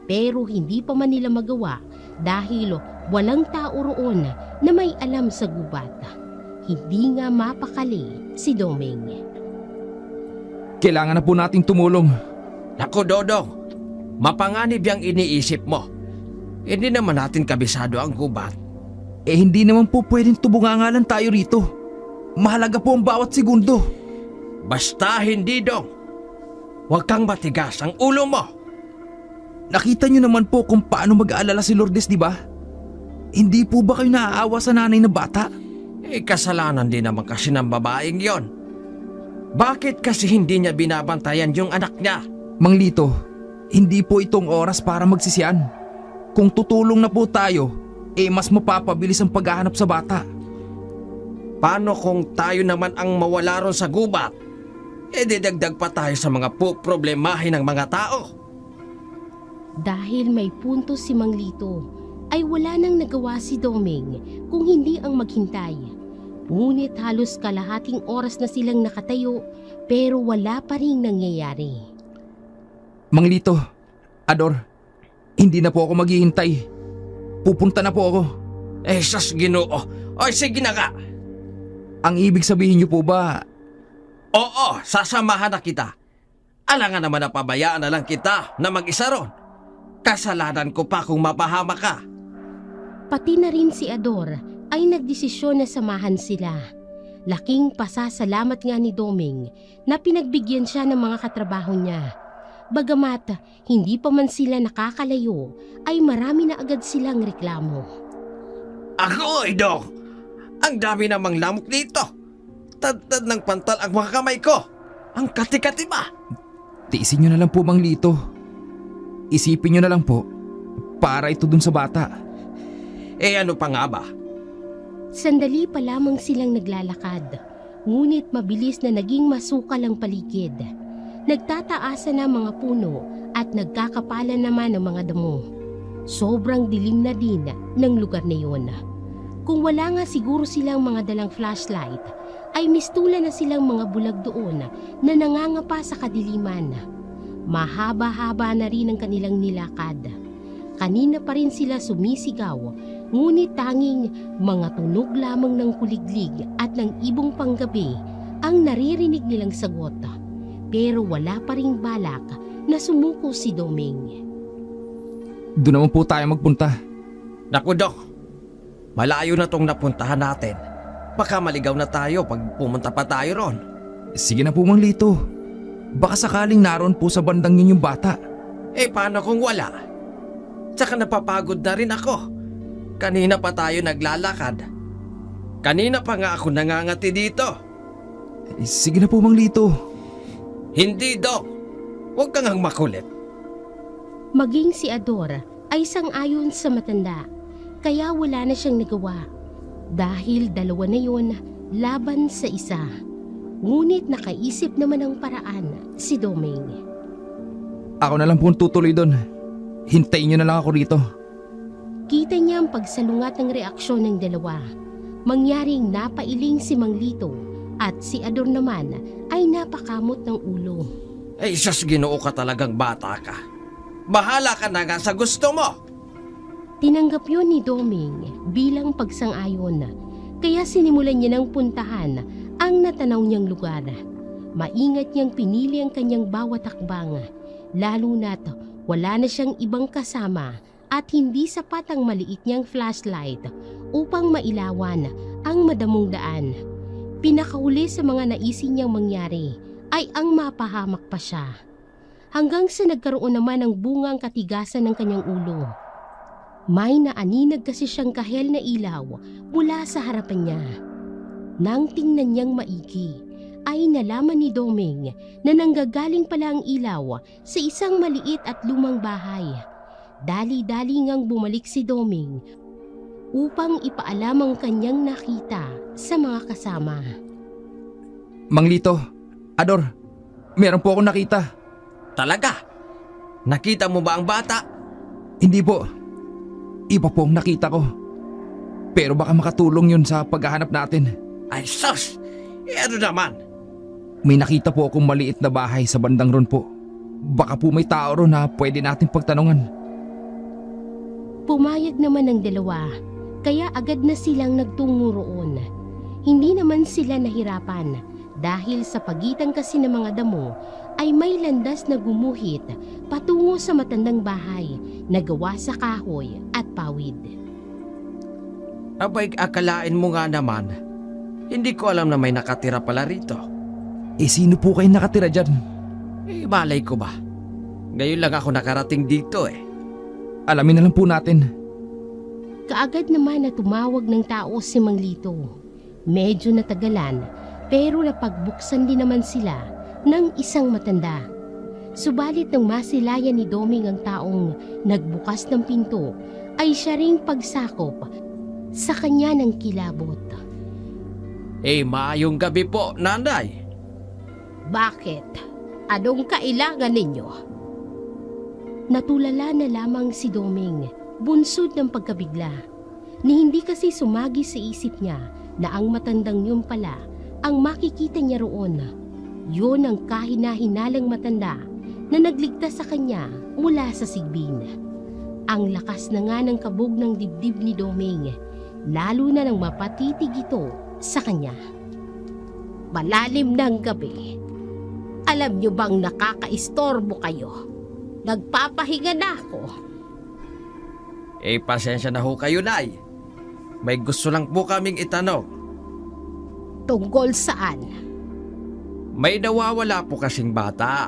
pero hindi pa man nila magawa dahil walang tao roon na may alam sa gubat. Hindi nga mapakali si Doming. Kailangan na po nating tumulong. Naku, Dodong, mapanganib yung iniisip mo. Hindi naman natin kabisado ang gubat. Hindi naman po pwedeng tubungangalan tayo rito. Mahalaga po ang bawat segundo. Basta hindi, Dong. Huwag kang matigas ang ulo mo. Nakita niyo naman po kung paano mag-aalala si Lourdes, di ba? Hindi po ba kayo naaawa sa nanay na bata? Kasalanan din naman kasi ng babaeng yon. Bakit kasi hindi niya binabantayan yung anak niya? Mang Lito, hindi po itong oras para magsisiyan. Kung tutulong na po tayo, mas mapapabilis ang paghahanap sa bata. Paano kung tayo naman ang mawala ron sa gubat? Didagdag pa tayo sa mga problemahin ng mga tao. Dahil may punto si Mang Lito, ay wala nang nagawa si Doming kung hindi ang maghintay. Ngunit halos kalahating oras na silang nakatayo pero wala pa ring nangyayari. Mang Lito, Ador, hindi na po ako maghihintay. Pupunta na po ako. Sas Ginoo. Oy, sige na ka. Ang ibig sabihin niyo po ba, Oo, sasamahan na kita. Alangan naman na pabayaan na lang kita na mag-isa ron. Kasalanan ko pa kung mapahama ka. Pati na rin si Ador ay nagdesisyon na samahan sila. Laking pasasalamat nga ni Doming na pinagbigyan siya ng mga katrabaho niya. Bagamat hindi pa man sila nakakalayo, ay marami na agad silang reklamo. Ako, Dong! Ang dami namang lamok dito. Tad-tad ng pantal ang mga kamay ko. Ang kati-kati ba? tiisin niyo na lang po, Mang Lito. Isipin niyo na lang po, para ito dun sa bata. Ano pa nga ba? Sandali pa lamang silang naglalakad, ngunit mabilis na naging masukal ang paligid. Nagtataasan na mga puno at nagkakapalan naman ang mga damo. Sobrang dilim na din ng lugar na yun. Kung wala nga siguro silang mga dalang flashlight, ay mistula na silang mga bulag doon na nangangapa sa kadiliman. Mahaba-haba na rin ang kanilang nilakad. Kanina pa rin sila sumisigaw, ngunit tanging mga tunog lamang ng kuliglig at ng ibong panggabi ang naririnig nilang sagot. Pero wala pa ring balak na sumuko si Doming. Doon naman po tayo magpunta. Naku, Dok. Malayo na tong napuntahan natin. Baka maligaw na tayo pag pumunta pa tayo ron. Sige na po, Mang Lito. Baka sakaling naroon po sa bandang yun yung bata. Paano kung wala? Tsaka napapagod na rin ako. Kanina pa tayo naglalakad. Kanina pa nga ako nangangati dito. Sige na po, Mang Lito. Hindi, Dok. Huwag kang ang makulit. Maging si Ador ay sang-ayon sa matanda, kaya wala na siyang nagawa. Dahil dalawa na yun laban sa isa. Ngunit nakaisip naman ng paraan si Doming. Ako na lang po tutuloy doon. Hintayin niyo na lang ako rito. Kita niya ang pagsalungat ng reaksyon ng dalawa. Mangyaring napailing si Mang Lito at si Ador naman ay napakamot ng ulo. Sus, Ginoo ka talagang bata ka. Bahala ka na nga sa gusto mo. Tinanggap yun ni Doming bilang pagsang-ayon, kaya sinimulan niya ng puntahan ang natanaw niyang lugar. Maingat niyang pinili ang kanyang bawat hakbang, lalo na't wala na siyang ibang kasama at hindi sapat ang maliit niyang flashlight upang mailawan ang madamong daan. Pinakahuli sa mga naisin niyang mangyari ay ang mapahamak pa siya. Hanggang sa nagkaroon naman ng bungang katigasan ng kanyang ulo. May naaninag kasi siyang kahel na ilaw mula sa harapan niya. Nang tingnan niyang maigi, ay nalaman ni Doming na nanggagaling pala ang ilaw sa isang maliit at lumang bahay. Dali-dali ngang bumalik si Doming upang ipaalam ang kanyang nakita sa mga kasama. Mang Lito, Ador, meron po akong nakita. Talaga? Nakita mo ba ang bata? Hindi po. Iba po ang nakita ko. Pero baka makatulong yun sa paghahanap natin. Sus! Ano naman? May nakita po akong maliit na bahay sa bandang ron po. Baka po may tao ron na pwede natin pagtanungan. Pumayag naman ng dalawa, kaya agad na silang nagtungo roon. Hindi naman sila nahirapan Dahil sa pagitan kasi ng mga damo ay may landas na gumuhit patungo sa matandang bahay na gawa sa kahoy at pawid. Abay, akalain mo nga naman. Hindi ko alam na may nakatira pala rito. Sino po kayo nakatira dyan? Malay ko ba? Ngayon lang ako nakarating dito eh. Alamin na lang po natin. Kaagad naman na tumawag ng tao si Mang Lito. Medyo natagalan pero napagbuksan din naman sila ng isang matanda. Subalit nang masilayan ni Doming ang taong nagbukas ng pinto ay siya ring pagsakop sa kanya ng kilabot. Maayong gabi po, nanay. Bakit? Anong kailangan ninyo? Natulala na lamang si Doming, bunsod ng pagkabigla, ni hindi kasi sumagi sa isip niya na ang matandang yun pala ang makikita niya roon. Yun ang kahina-hinalang matanda na nagligtas sa kanya mula sa sigbin. Ang lakas na nga ng kabog ng dibdib ni Doming, lalo na nang mapatitig ito sa kanya. Malalim ng gabi. Alam niyo bang nakakaistorbo kayo? Nagpapahinga na ako. Pasensya na ho kayo, nay. May gusto lang po kaming itanong. Tungkol saan? May nawawala po kasing bata.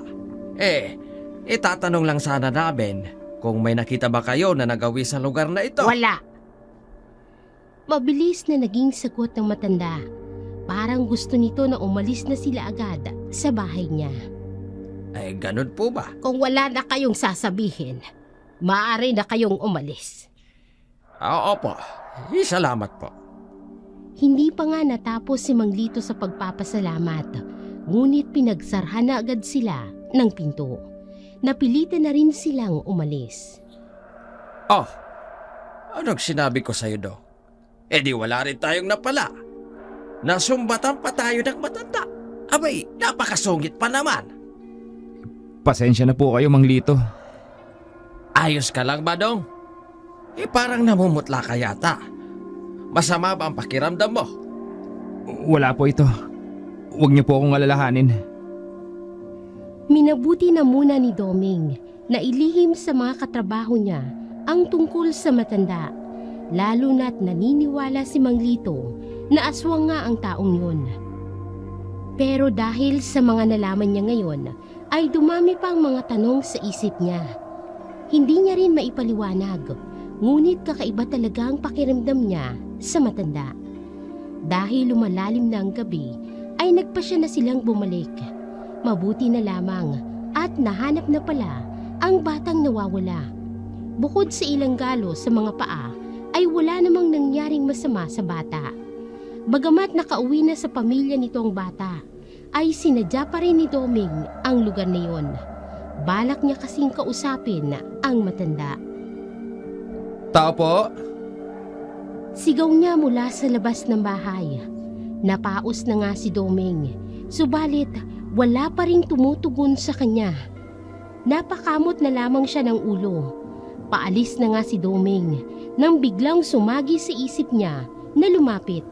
Itatanong lang sana namin kung may nakita ba kayo na nagawi sa lugar na ito. Wala. Mabilis na naging sagot ng matanda. Parang gusto nito na umalis na sila agad sa bahay niya. Ganun po ba? Kung wala na kayong sasabihin, maaari na kayong umalis. Opo. Salamat po. Hindi pa nga natapos si Mang Lito sa pagpapasalamat, ngunit pinagsarhan na agad sila ng pinto. Napilitan na rin silang umalis. Anong sinabi ko sa'yo, do? Di wala rin tayong napala. Nasumbatan pa tayo ng matanda. Abay, napakasungit pa naman. Pasensya na po kayo, Mang Lito. Ayos ka lang ba, dong? Parang namumutla ka yata. Masama ba ang pakiramdam mo? Wala po ito. Huwag niyo po akong alalahanin. Minabuti na muna ni Doming na ilihim sa mga katrabaho niya ang tungkol sa matanda, lalo na't naniniwala si Mang Lito na aswang nga ang taong yun. Pero dahil sa mga nalaman niya ngayon, ay dumami pa ang mga tanong sa isip niya. Hindi niya rin maipaliwanag, ngunit kakaiba talaga ang pakiramdam niya sa matanda. Dahil lumalalim na ang gabi, ay nagpasya na silang bumalik. Mabuti na lamang at nahanap na pala ang batang nawawala. Bukod sa ilang galo sa mga paa, ay wala namang nangyaring masama sa bata. Bagamat nakauwi na sa pamilya nito ang bata, ay sinadya pa rin ni Doming ang lugar na yon. Balak niya kasing kausapin ang matanda. Tao po? Sigaw niya mula sa labas ng bahay. Napaos na nga si Doming, subalit wala pa ring tumutugon sa kanya. Napakamot na lamang siya ng ulo. Paalis na nga si Doming nang biglang sumagi sa isip niya na lumapit.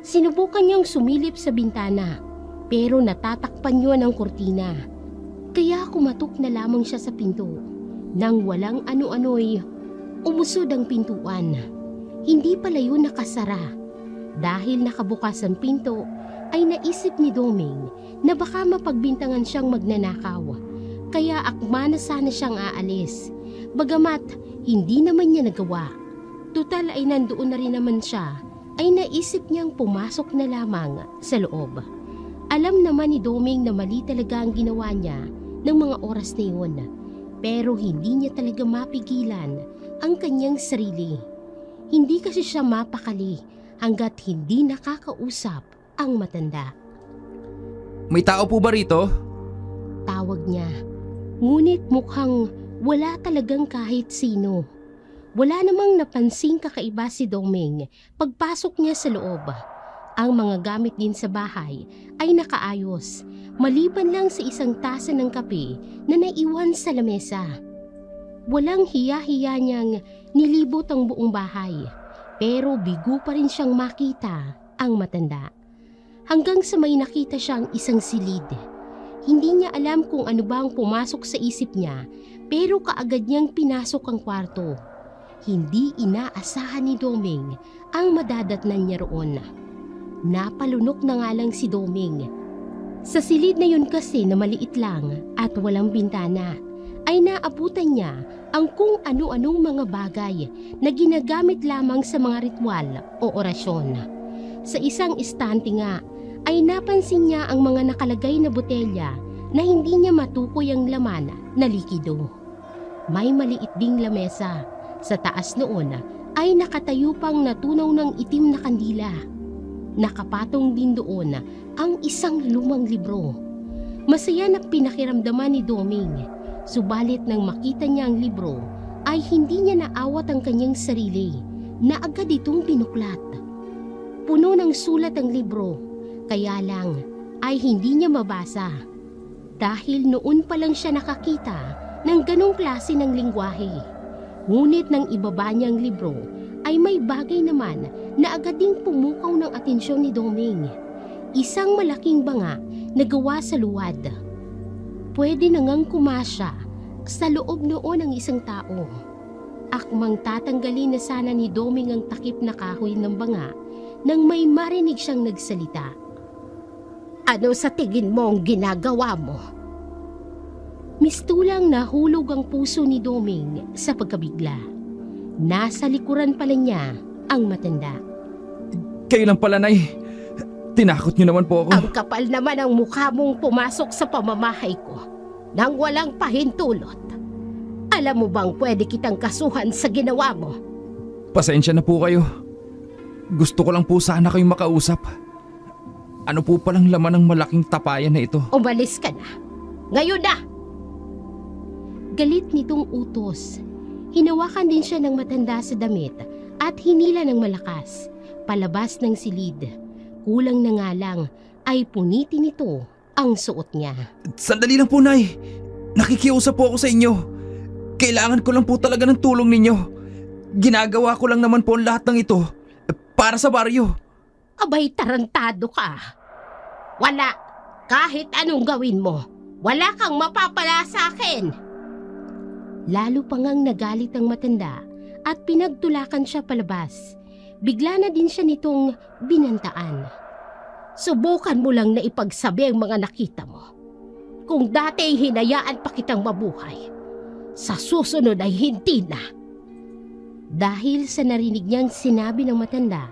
Sinubukan niyang sumilip sa bintana pero natatakpan niya ng kurtina. Kaya kumatok na lamang siya sa pinto. Nang walang ano-ano'y umusod ang pintuan. Hindi pala yun nakasara. Dahil nakabukas ang pinto ay naisip ni Doming na baka mapagbintangan siyang magnanakaw. Kaya akma na sana siyang aalis. Bagamat hindi naman niya nagawa. Tutal ay nandoon na rin naman siya, ay naisip niyang pumasok na lamang sa loob. Alam naman ni Doming na mali talaga ang ginawa niya ng mga oras na yun. Pero hindi niya talaga mapigilan ang kanyang sarili. Hindi kasi siya mapakali hanggat hindi nakakausap ang matanda. May tao po ba rito? Tawag niya. Ngunit mukhang wala talagang kahit sino. Wala namang napansing kakaiba si Doming pagpasok niya sa loob. Ang mga gamit din sa bahay ay nakaayos, maliban lang sa isang tasa ng kape na naiwan sa lamesa. Walang hiya-hiya niyang nilibot ang buong bahay, pero bigo pa rin siyang makita ang matanda. hanggang sa may nakita siyang isang silid. Hindi niya alam kung ano ba ang pumasok sa isip niya, pero kaagad niyang pinasok ang kwarto. Hindi inaasahan ni Doming ang madadatnan niya roon. Napalunok na nga lang si Doming. Sa silid na yun kasi na maliit lang at walang bintana, ay naabutan niya ang kung ano-anong mga bagay na ginagamit lamang sa mga ritual o orasyon. Sa isang estante nga, ay napansin niya ang mga nakalagay na botelya na hindi niya matukoy ang laman na likido. May maliit ding lamesa. Sa taas noon ay nakatayo pang natunaw ng itim na kandila. Nakapatong din doon ang isang lumang libro. Masaya na pinakiramdaman ni Doming, subalit nang makita niya ang libro ay hindi niya naawat ang kanyang sarili na agad itong binuklat. Puno ng sulat ang libro, kaya lang ay hindi niya mabasa. Dahil noon pa lang siya nakakita ng ganong klase ng lingwahe. Ngunit nang ibaba niya ang libro, ay may bagay naman na agad ding pumukaw ng atensyon ni Doming. Isang malaking banga na gawa sa luwad. Pwede na ngang kumasya sa loob noon ng isang tao. Akmang tatanggalin na sana ni Doming ang takip na kahoy ng banga nang may marinig siyang nagsalita. Ano sa tingin mo ang ginagawa mo? Mistulang nahulog ang puso ni Doming sa pagkabigla. Nasa likuran pala niya ang matanda. Kayo lang pala, Nay. Tinakot niyo naman po ako. Ang kapal naman ang mukha mong pumasok sa pamamahay ko nang walang pahintulot. Alam mo bang pwede kitang kasuhan sa ginawa mo? Pasensya na po kayo. Gusto ko lang po sana kayong makausap. Ano po palang laman ng malaking tapayan na ito? Umalis ka na. Ngayon na! Galit nitong utos. Hinawakan din siya ng matanda sa damit at hinila ng malakas, palabas ng silid. Kulang na nga lang ay punitin nito ang suot niya. Sandali lang po, Nay. Nakikiusap po ako sa inyo. Kailangan ko lang po talaga ng tulong ninyo. Ginagawa ko lang naman po ang lahat ng ito para sa baryo. Abay, tarantado ka. Wala. Kahit anong gawin mo, wala kang mapapala sa akin. Lalo pa ngang nagalit ang matanda at pinagtulakan siya palabas. Bigla na din siya nitong binantaan. Subukan mo lang na ipagsabi ang mga nakita mo. Kung dati hinayaan pa kitang mabuhay, sa susunod ay hindi na. Dahil sa narinig niyang sinabi ng matanda,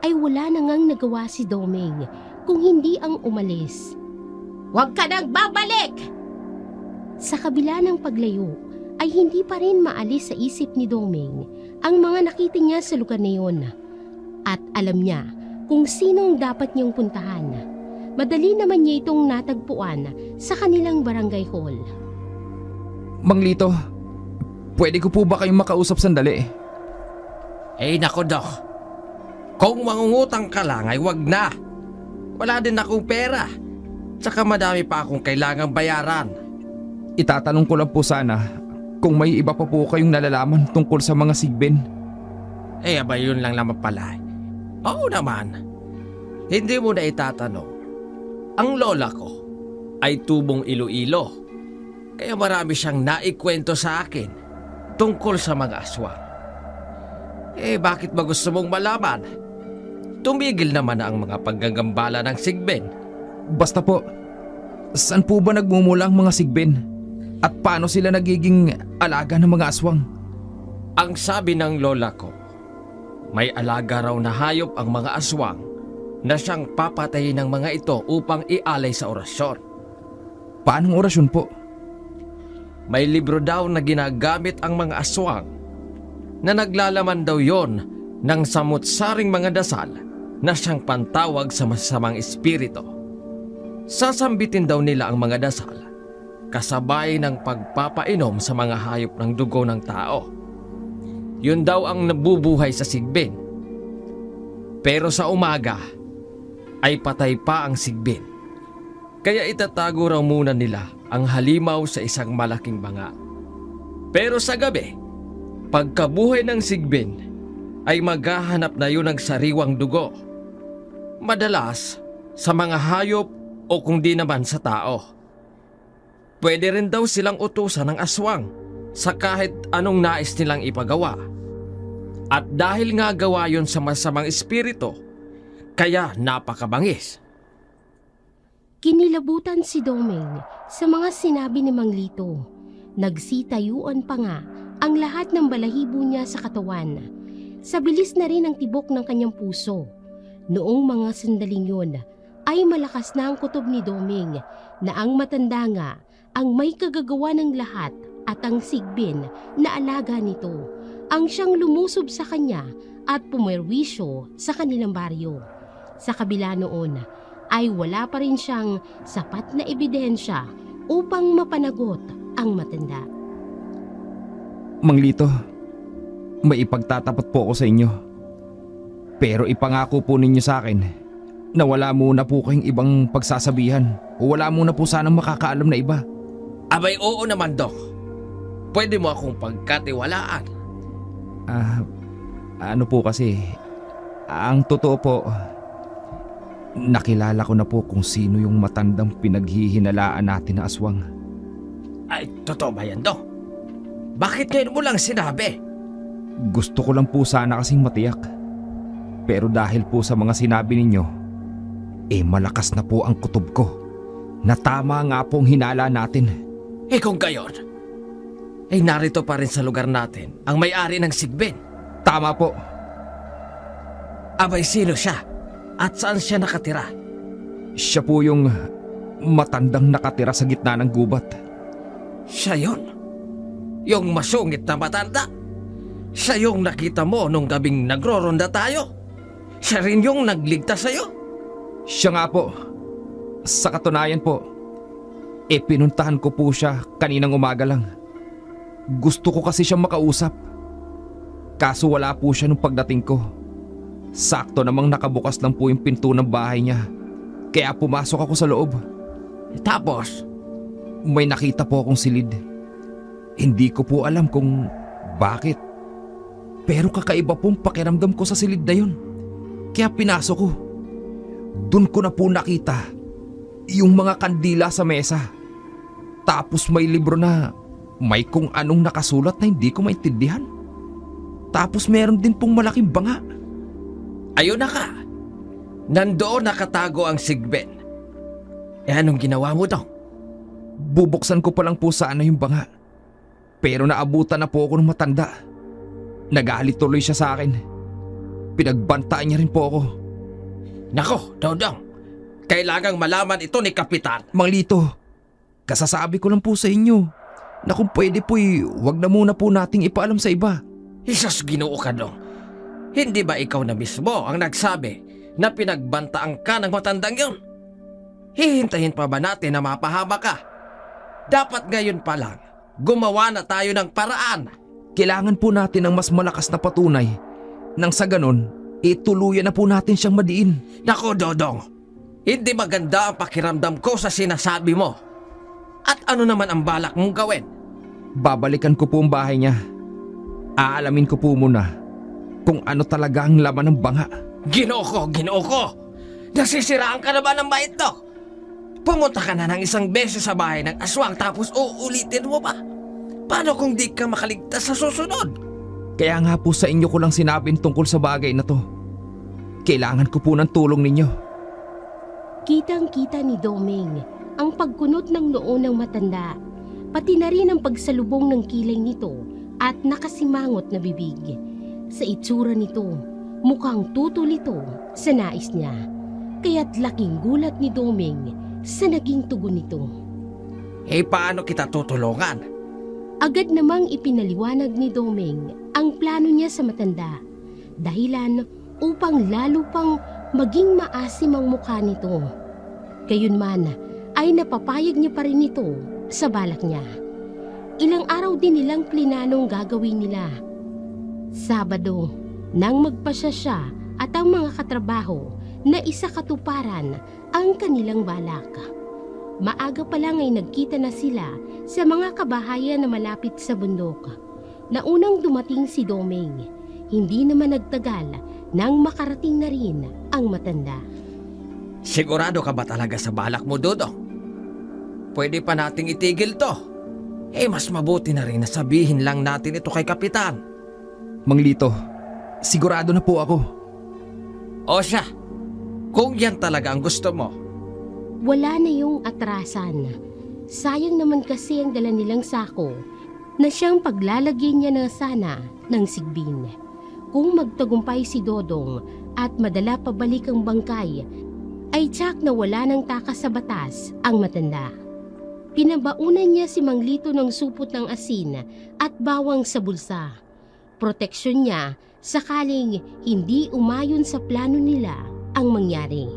ay wala na ngang nagawa si Doming kung hindi ang umalis. Huwag ka nang babalik! Sa kabila ng paglayo, ay hindi pa rin maalis sa isip ni Doming ang mga nakita niya sa lugar na yun. At alam niya kung sino ang dapat niyang puntahan. Madali naman niya itong natagpuan sa kanilang barangay hall. Mang Lito, pwede ko po ba kayong makausap sandali? Nako, Dok. Kung mangungutang ka lang ay wag na. Wala din akong pera. Tsaka madami pa akong kailangang bayaran. Itatanong ko lang po sana kung may iba pa po kayong nalalaman tungkol sa mga sigbin. Aba yun lang naman pala. Oo naman. Hindi mo na itatanong. Ang lola ko ay tubong Iloilo. Kaya marami siyang naikwento sa akin tungkol sa mga aswang. Bakit ba gusto mong malaman? Tumigil naman na ang mga paggagambala ng sigbin. Basta po, saan po ba nagmumula ang mga sigbin? At paano sila nagiging alaga ng mga aswang? Ang sabi ng lola ko, may alaga raw na hayop ang mga aswang na siyang papatayin ng mga ito upang ialay sa orasyon. Paanong orasyon po? May libro daw na ginagamit ang mga aswang na naglalaman daw yon ng samut-saring mga dasal na siyang pantawag sa masasamang espiritu. Sasambitin daw nila ang mga dasal kasabay ng pagpapainom sa mga hayop ng dugo ng tao. Yun daw ang nabubuhay sa sigbin. Pero sa umaga ay patay pa ang sigbin. Kaya itatago raw muna nila ang halimaw sa isang malaking banga. Pero sa gabi, pagkabuhay ng sigbin, ay maghahanap na yun ng sariwang dugo. Madalas, sa mga hayop o kung di naman sa tao. Pwede rin daw silang utusan ng aswang sa kahit anong nais nilang ipagawa. At dahil nga gawa yon sa masamang espiritu, kaya napakabangis. Kinilabutan si Doming sa mga sinabi ni Mang Lito. Nagsitayuan pa nga ang lahat ng balahibo niya sa katawan. Sa bilis na rin ang tibok ng kanyang puso. Noong mga sandaling yun, ay malakas na ang kutob ni Doming na ang matanda nga ang may kagagawa ng lahat at ang sigbin na alaga nito ang siyang lumusob sa kanya at pumerwisyo sa kanilang baryo. Sa kabila noon ay wala pa rin siyang sapat na ebidensya upang mapanagot ang matanda. Mang Lito, may ipagtatapat po ako sa inyo. Pero ipangako po ninyo sa akin na wala muna po kayong ibang pagsasabihan o wala muna po sanang makakaalam na iba. Abay, oo naman, Dok. Pwede mo akong pagkatiwalaan. Ano po kasi, ang totoo po, nakilala ko na po kung sino yung matandang pinaghihinalaan natin na aswang. Ay, totoo ba yan, Dok? Bakit ngayon mo lang sinabi? Gusto ko lang po sana kasing matiyak. Pero dahil po sa mga sinabi ninyo, malakas na po ang kutob ko na tama nga pong hinala natin. Kung gayon, narito pa rin sa lugar natin ang may-ari ng sigbin. Tama po. Abay, sino siya? At saan siya nakatira? Siya po yung matandang nakatira sa gitna ng gubat. Siya yun? Yung masungit na matanda? Siya yung nakita mo nung gabing nagroronda tayo? Siya rin yung nagligtas sa'yo? Siya nga po. Sa katunayan po, pinuntahan ko po siya kaninang umaga lang. Gusto ko kasi siyang makausap. Kaso wala po siya nung pagdating ko. Sakto namang nakabukas lang po yung pinto ng bahay niya. Kaya pumasok ako sa loob. Tapos? May nakita po akong silid. Hindi ko po alam kung bakit. Pero kakaiba pong pakiramdam ko sa silid na yun. Kaya pinasok ko. Doon ko na po nakita yung mga kandila sa mesa. Tapos may libro na may kung anong nakasulat na hindi ko maintindihan. Tapos meron din pong malaking banga. Ayun na ka. Nandoon nakatago ang sigbin. Anong ginawa mo daw? Bubuksan ko pa lang po sana yung banga. Pero naabutan na po ako ng matanda. Nagalit tuloy siya sa akin. Pinagbantaan niya rin po ako. Nako, Dodong. Kailangang malaman ito ni Kapitan. Mang Lito, kasasabi ko lang po sa inyo na kung pwede po'y wag na muna po nating ipaalam sa iba. Isos, Ginoo ka, Dong. Hindi ba ikaw na mismo ang nagsabi na pinagbantaan ka ng matandang yun? Hihintayin pa ba natin na mapahama ka? Dapat ngayon pa lang, gumawa na tayo ng paraan. Kailangan po natin ng mas malakas na patunay nang sa ganon, tuluyan na po natin siyang madiin. Nako, Dodong. Hindi maganda ang pakiramdam ko sa sinasabi mo. At ano naman ang balak mong gawin? Babalikan ko po ang bahay niya. Aalamin ko po muna kung ano talaga ang laman ng banga. Ginoo ko! Nasisiraan ka na ba ng bait, Dok? Pumunta ka na ng isang beses sa bahay ng aswang tapos uulitin mo ba? Paano kung di ka makaligtas sa susunod? Kaya nga po sa inyo ko lang sinabing tungkol sa bagay na to. Kailangan ko po ng tulong ninyo. Kitang-kita ni Doming ang pagkunot ng noo ng matanda, pati na rin ang pagsalubong ng kilay nito at nakasimangot na bibig. Sa itsura nito, mukhang tutol ito sa nais niya. Kaya't laking gulat ni Doming sa naging tugon nito. Paano kita tutulungan? Agad namang ipinaliwanag ni Doming ang plano niya sa matanda. Dahilan upang lalo pang maging maasim ang mukha nito. Gayunman ay napapayag niya pa rin ito sa balak niya. Ilang araw din nilang plinanong gagawin nila. Sabado, nang magpasya siya at ang mga katrabaho na isa katuparan ang kanilang balak. Maaga pa lang ay nagkita na sila sa mga kabahayan na malapit sa bundok. Naunang dumating si Doming, hindi naman nagtagal nang makarating na rin ang matanda. Sigurado ka ba talaga sa balak mo, Dodong? Pwede pa nating itigil to. Mas mabuti na rin na sabihin lang natin ito kay Kapitan. Mang Lito, sigurado na po ako. O siya, kung yan talaga ang gusto mo. Wala na yung atrasan. Sayang naman kasi ang dala nilang sako na siyang paglalagyan niya na sana ng sigbin. Kung magtagumpay si Dodong at madala pabalik ang bangkay, ay tiyak na wala ng takas sa batas ang matanda. Pinabaunan niya si Mang Lito ng supot ng asin at bawang sa bulsa. Proteksyon niya sakaling hindi umayon sa plano nila ang mangyari.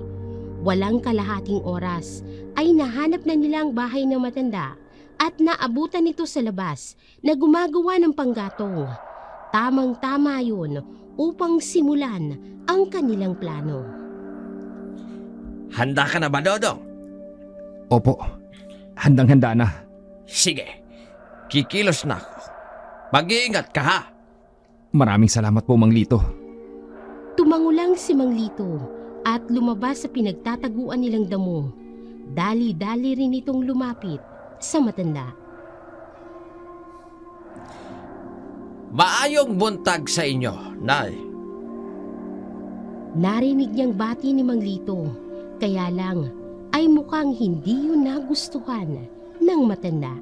Walang kalahating oras ay nahanap na nila ang bahay ng matanda at naabutan nito sa labas na gumagawa ng panggatong. Tamang-tama yun upang simulan ang kanilang plano. Handa ka na ba, Dodong? Opo, handang-handa na. Sige, kikilos na ako. Mag-iingat ka, ha? Maraming salamat po, Mang Lito. Tumango lang si Mang Lito at lumabas sa pinagtataguan nilang damo. Dali-dali rin itong lumapit sa matanda. Maayong buntag sa inyo, Nay. Narinig niyang bati ni Mang Lito, kaya lang ay mukhang hindi yun nagustuhan ng matanda.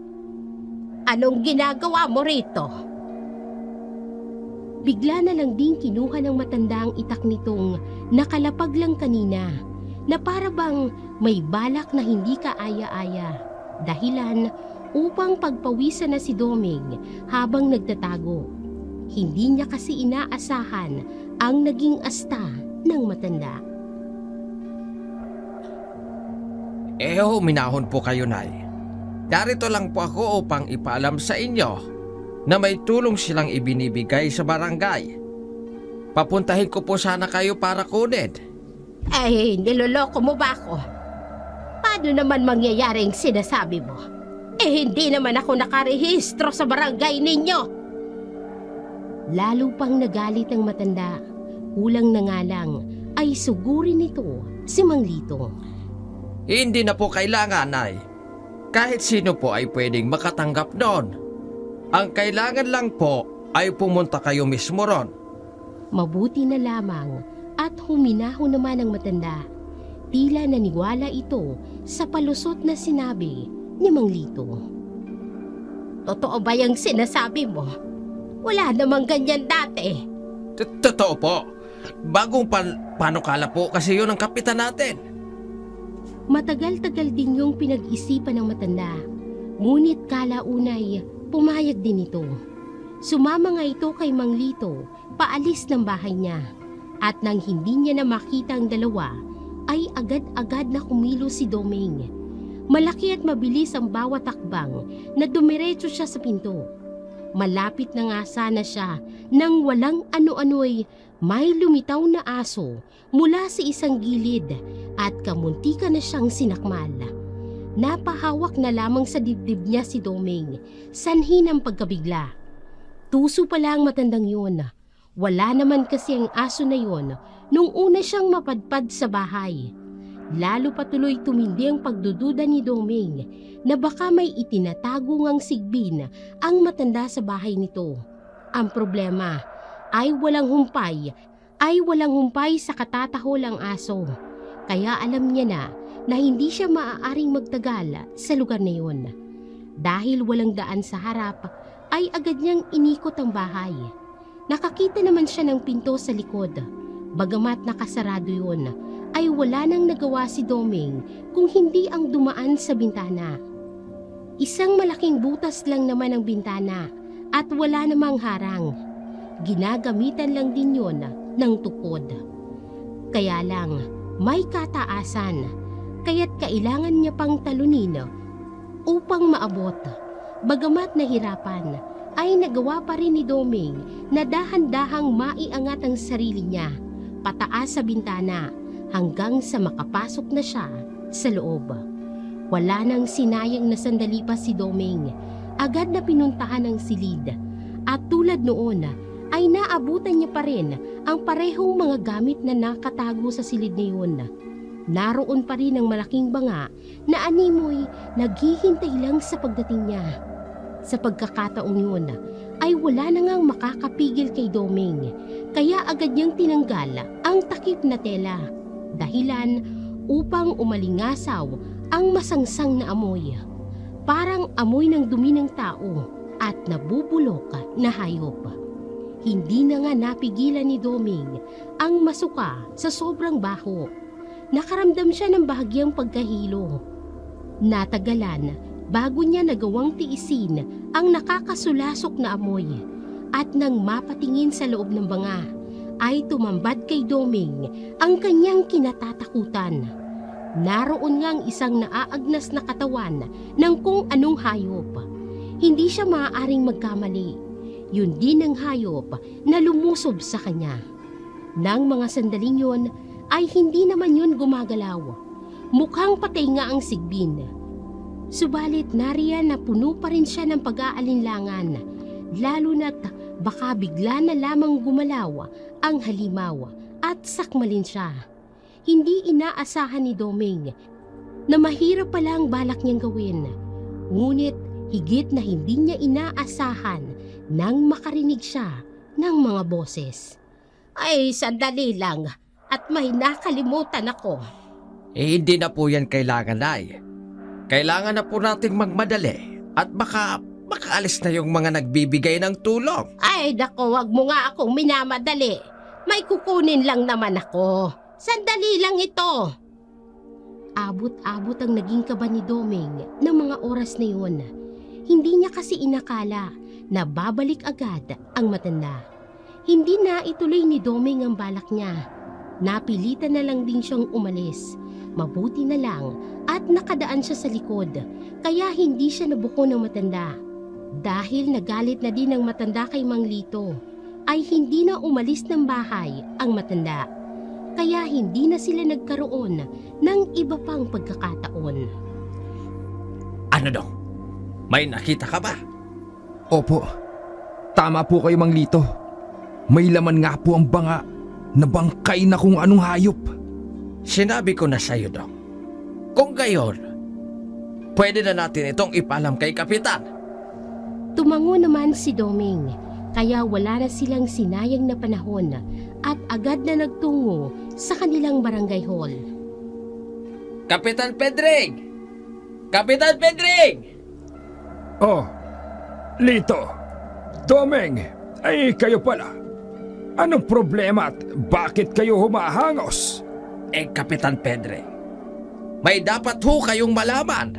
Anong ginagawa mo rito? Bigla na lang din kinuha ng matanda ang itak nitong nakalapag lang kanina na para bang may balak na hindi kaaya-aya, dahilan upang pagpawisan na si Doming habang nagtatago. Hindi niya kasi inaasahan ang naging asta ng matanda. Minahon po kayo, Nay. Narito lang po ako upang ipaalam sa inyo na may tulong silang ibinibigay sa barangay. Papuntahin ko po sana kayo para kunin. Niloloko mo ba ako? Paano naman mangyayaring sinasabi mo? Hindi naman ako nakarehistro sa barangay ninyo. Lalo pang nagalit ang matanda. Kulang na nga lang ay sugurin nito si Mang Lito. Hindi na po kailangan, Nay. Kahit sino po ay pwedeng makatanggap doon. Ang kailangan lang po ay pumunta kayo mismo ron. Mabuti na lamang at huminaho naman ang matanda. Tila naniwala ito sa palusot na sinabi ni Mang Lito. Totoo ba yung sinasabi mo? Wala namang ganyan dati. Totoo po. Bagong panukala po kasi yun ang kapitan natin. Matagal-tagal din yung pinag-isipan ng matanda. Ngunit kalaunay, pumayag din ito. Sumama nga ito kay Mang Lito, paalis ng bahay niya. At nang hindi niya na makita ang dalawa, ay agad-agad na kumilos si Doming. Malaki at mabilis ang bawat takbang na dumiretso siya sa pinto. Malapit na nga sana siya nang walang ano-ano'y may lumitaw na aso mula sa isang gilid at kamuntika na siyang sinakmal. Napahawak na lamang sa dibdib niya si Doming, sanhi ng pagkabigla. Tuso pala ang matandang yun. Wala naman kasi ang aso na yun nung una siyang mapadpad sa bahay. Lalo patuloy tumindi ang pagdududa ni Doming na baka may itinatago ngang sigbin ang matanda sa bahay nito. Ang problema ay walang humpay sa katatahol ang aso. Kaya alam niya na hindi siya maaaring magtagal sa lugar na yun. Dahil walang daan sa harap, ay agad niyang inikot ang bahay. Nakakita naman siya ng pinto sa likod. Bagamat nakasarado yun, ay wala nang nagawa si Doming kung hindi ang dumaan sa bintana. Isang malaking butas lang naman ang bintana at wala namang harang. Ginagamitan lang din yon ng tukod. Kaya lang, may kataasan, kaya't kailangan niya pang talunin upang maabot. Bagamat nahirapan, ay nagawa pa rin ni Doming na dahan-dahang maiangat ang sarili niya pataas sa bintana hanggang sa makapasok na siya sa loob. Wala nang sinayang na sandali pa si Doming. Agad na pinuntahan ang silid at tulad noon ay naabutan niya pa rin ang parehong mga gamit na nakatago sa silid na yun. Naroon pa rin ang malaking banga na animoy naghihintay lang sa pagdating niya. Sa pagkakataong yun ay wala na ngang makakapigil kay Doming, kaya agad niyang tinanggal ang takip na tela, dahilan upang umalingasaw ang masangsang na amoy. Parang amoy ng dumi ng tao at nabubulok na hayop. Hindi na nga napigilan ni Doming ang masuka sa sobrang baho. Nakaramdam siya ng bahagyang pagkahilo. Natagalan bago niya nagawang tiisin ang nakakasulasok na amoy, at nang mapatingin sa loob ng banga ay tumambad kay Doming ang kanyang kinatatakutan. Naroon ngang isang naaagnas na katawan ng kung anong hayop. Hindi siya maaaring magkamali. Yun din ang hayop na lumusob sa kanya. Nang mga sandaling yun ay hindi naman yun gumagalaw. Mukhang patay nga ang sigbin. Subalit nariyan na puno pa rin siya ng pag-aalinlangan, lalo na't baka bigla na lamang gumalaw ang halimaw at sakmalin siya. Hindi inaasahan ni Doming na mahirap pala ang balak niyang gawin. Ngunit higit na hindi niya inaasahan nang makarinig siya ng mga boses. Ay, sandali lang at may nakalimutan ako. Hindi na po yan kailangan, Nay. Kailangan na po nating magmadali at baka makaalis na yung mga nagbibigay ng tulong. Ay, dako, wag mo nga akong minamadali. May kukunin lang naman ako. Sandali lang ito. Abot-abot ang naging kaba ni Doming ng mga oras na yun. Hindi niya kasi inakala na babalik agad ang matanda. Hindi na ituloy ni Doming ang balak niya. Napilitan na lang din siyang umalis. Mabuti na lang at nakadaan siya sa likod, kaya hindi siya nabuko ng matanda. Dahil nagalit na din ang matanda kay Mang Lito, ay hindi na umalis ng bahay ang matanda. Kaya hindi na sila nagkaroon ng iba pang pagkakataon. Ano dong? May nakita ka ba? Opo, tama po kayo Mang Lito. May laman nga po ang banga na bangkay na kung anong hayop. Sinabi ko na sa'yo, Dong. Kung gayon, pwede na natin itong ipalam kay Kapitan. Tumango naman si Doming, kaya wala na silang sinayang na panahon at agad na nagtungo sa kanilang barangay hall. Kapitan Pedring! Kapitan Pedring! Oh, Lito, Doming, ay kayo pala. Anong problema at bakit kayo humahangos? Kapitan Pedring, may dapat ho kayong malaman.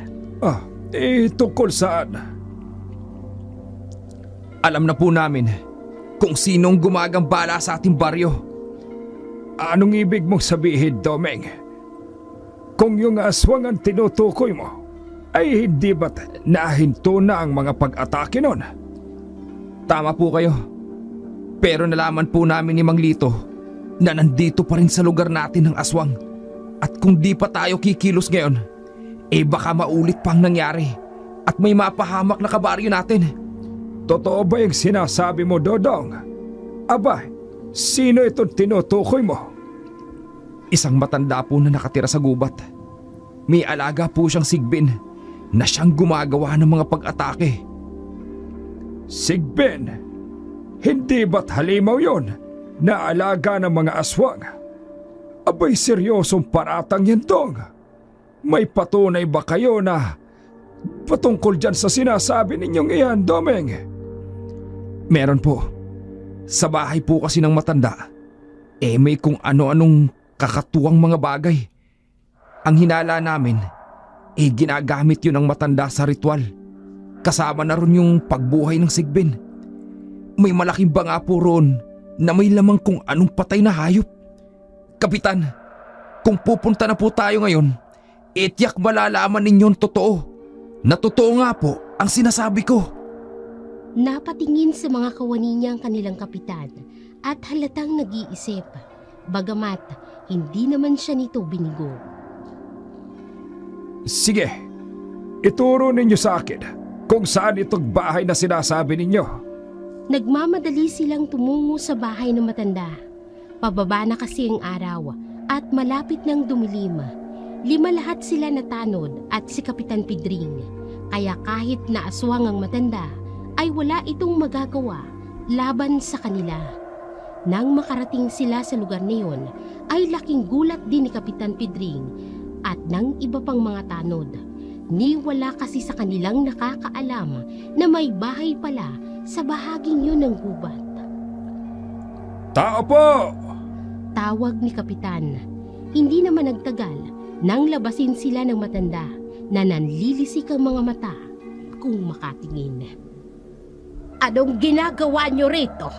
Tungkol saan? Alam na po namin kung sinong gumagambala sa ating baryo. Anong ibig mong sabihin, Doming? Kung yung aswang ang tinutukoy mo, ay hindi ba't nahinto na ang mga pag-atake nun? Tama po kayo. Pero nalaman po namin ni Mang Lito na nandito pa rin sa lugar natin ang aswang. At kung di pa tayo kikilos ngayon, baka maulit pang nangyari at may mapahamak na kabaryo natin. Totoo ba yung sinasabi mo, Dodong? Aba, sino itong tinutukoy mo? Isang matanda po na nakatira sa gubat. May alaga po siyang sigbin na siyang gumagawa ng mga pag-atake. Sigbin? Hindi ba't halimaw yon na alaga ng mga aswang? Abay, seryosong paratang yan, Dong. May patunay ba kayo na patungkol dyan sa sinasabi ninyong iyan, Doming? Meron po. Sa bahay po kasi ng matanda, may kung ano-anong kakatuwang mga bagay. Ang hinala namin, ginagamit yun ng matanda sa ritual. Kasama na ron yung pagbuhay ng sigbin. May malaking banga po ron na may lamang kung anong patay na hayop. Kapitan, kung pupunta na po tayo ngayon, tiyak malalaman ninyong totoo. Na totoo nga po ang sinasabi ko. Napatingin sa mga kawani niya ang kanilang kapitan at halatang nag-iisip, bagamat hindi naman siya nito binigo. Sige, ituro ninyo sa akin kung saan itong bahay na sinasabi ninyo. Nagmamadali silang tumungo sa bahay ng matanda. Pababa na kasi ang araw At malapit nang dumilim, 5 lahat sila natanod at si Kapitan Pedring. Kaya kahit na aswang ang matanda, ay wala itong magagawa laban sa kanila. Nang makarating sila sa lugar na iyon, ay laking gulat din ni Kapitan Pedring at ng iba pang mga tanod. Wala kasi sa kanilang nakakaalam na may bahay pala sa bahaging yun ng gubat. Tao po! Tawag ni Kapitan. Hindi naman nagtagal nang labasin sila ng matanda na nanlilisik ang mga mata kung makatingin. Anong ginagawa niyo rito?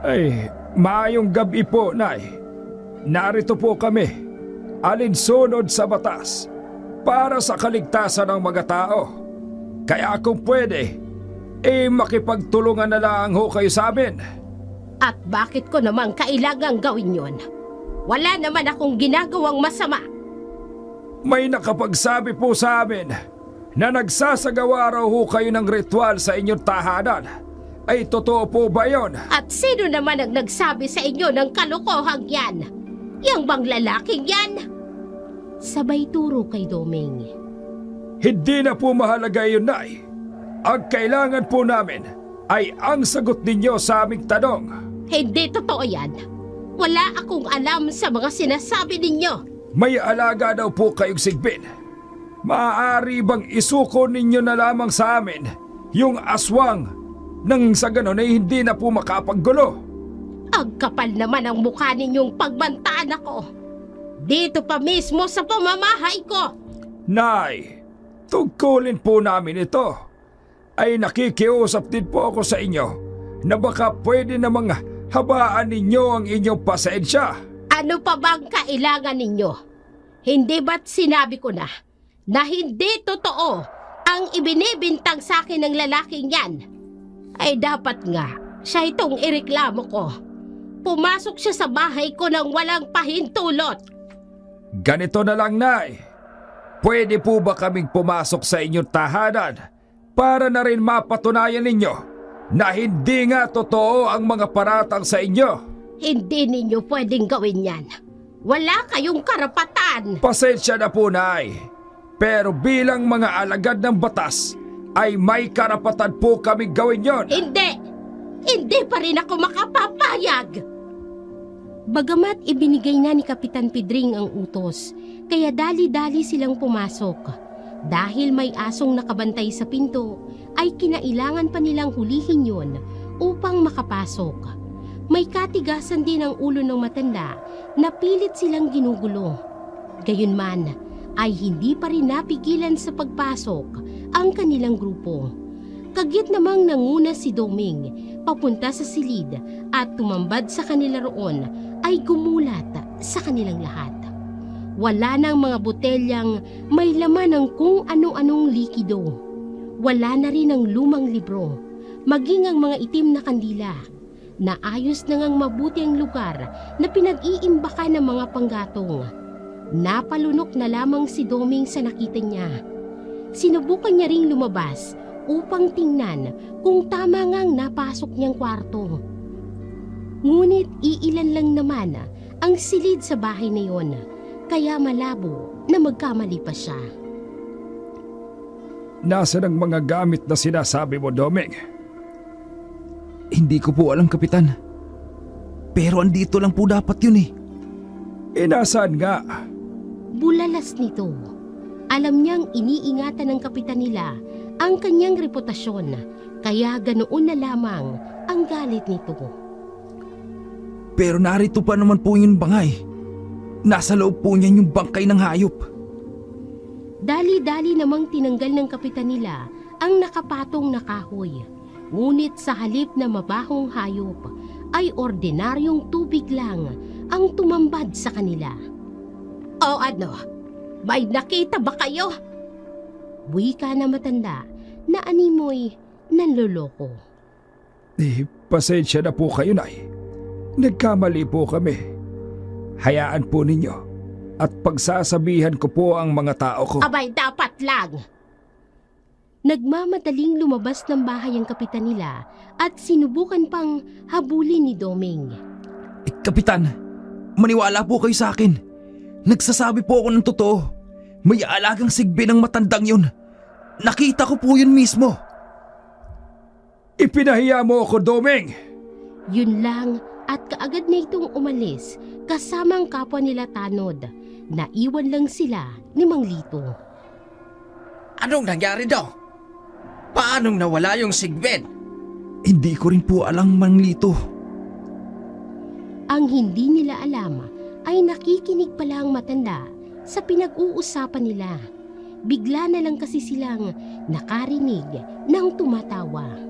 Ay, maayong gabi po, Nay. Narito po kami, alinsunod sa batas, para sa kaligtasan ng mga tao. Kaya kung pwede, makipagtulungan na lang ho kayo sa amin. At bakit ko naman kailangang gawin yon? Wala naman akong ginagawang masama. May nakapagsabi po sa amin na nagsasagawa raw ho kayo ng ritual sa inyong tahanan. Ay totoo po ba yon? At sino naman ang nagsabi sa inyo ng kalokohang yan? Yang bang lalaking yan? Sabay turo kay Doming. Hindi na po mahalaga yun, Nay. Ang kailangan po namin ay ang sagot ninyo sa aming tanong. Hindi totoo yan. Wala akong alam sa mga sinasabi ninyo. May alaga daw po kayong sigbin. Maaari bang isuko ninyo na lamang sa amin yung aswang nang sa ganon ay hindi na po makapaggulo? Ang kapal naman ang mukha ninyong pagbantaan ako. Dito pa mismo sa pamamahay ko. Nay, tungkulin po namin ito. Ay nakikiusap din po ako sa inyo na baka pwede namang habaan ninyo ang inyong pasensya. Ano pa bang kailangan ninyo? Hindi ba't sinabi ko na hindi totoo ang ibinibintang sa akin ng lalaking yan? Ay dapat nga siya itong ireklamo ko. Pumasok siya sa bahay ko nang walang pahintulot. Ganito na lang, Nay. Pwede po ba kaming pumasok sa inyong tahanan para na rin mapatunayan ninyo na hindi nga totoo ang mga paratang sa inyo? Hindi ninyo pwedeng gawin yan. Wala kayong karapatan. Pasensya na po, Nay. Pero bilang mga alagad ng batas, ay may karapatan po kaming gawin yon. Hindi! Hindi pa rin ako makapapayag! Bagamat ibinigay na ni Kapitan Pedring ang utos, kaya dali-dali silang pumasok. Dahil may asong nakabantay sa pinto, ay kinailangan pa nilang hulihin yon upang makapasok. May katigasan din ang ulo ng matanda na pilit silang ginugulo. Gayunman, ay hindi pa rin napigilan sa pagpasok ang kanilang grupo. Kagyat namang nanguna si Doming papunta sa silid at tumambad sa kanila roon ay gumulat sa kanilang lahat. Wala nang mga botelyang may laman ng kung ano-anong likido. Wala na rin ang lumang libro, maging ang mga itim na kandila. Naayos na ngang mabuti ang lugar na pinag-iimbakan ng mga panggatong. Napalunok na lamang si Doming sa nakita niya. Sinubukan niya ring lumabas upang tingnan kung tama ngang napasok niyang kwarto. Ngunit iilan lang naman ang silid sa bahay na yon, kaya malabo na magkamali pa siya. Nasaan ang mga gamit na sinasabi mo, Doming? Hindi ko po alam, Kapitan. Pero andito lang po dapat yun eh. Nasaan nga? Bulalas nito. Alam niyang iniingatan ng kapitan nila ang kanyang reputasyon, kaya ganoon na lamang ang galit nito. Pero narito pa naman po yung bangay. Nasa loob po niyan yung bangkay ng hayop. Dali-dali namang tinanggal ng kapitan nila ang nakapatong na kahoy. Ngunit sa halip na mabahong hayop, ay ordinaryong tubig lang ang tumambad sa kanila. O ano? May nakita ba kayo? Wika na matanda na animoy nanloloko. Pasensya na po kayo, Nay. Nagkamali po kami. Hayaan po ninyo at pagsasabihan ko po ang mga tao ko. Abay, dapat lang! Nagmamadaling lumabas ng bahay ang kapitan nila at sinubukan pang habulin ni Doming. Kapitan, maniwala po kayo sa akin. Nagsasabi po ako ng totoo. May alagang sigbi ng matandang yun. Nakita ko po yun mismo. Ipinahiya mo ako, Doming! Yun lang at kaagad na itong umalis kasamang kapwa nila Tanod. Naiwan lang sila ni Mang Lito. Anong nangyari daw? Paanong nawala yung sigbin? Hindi ko rin po alam, Mang Lito. Ang hindi nila alam ay nakikinig pala ang matanda sa pinag-uusapan nila. Bigla na lang kasi silang nakarinig ng tumatawa.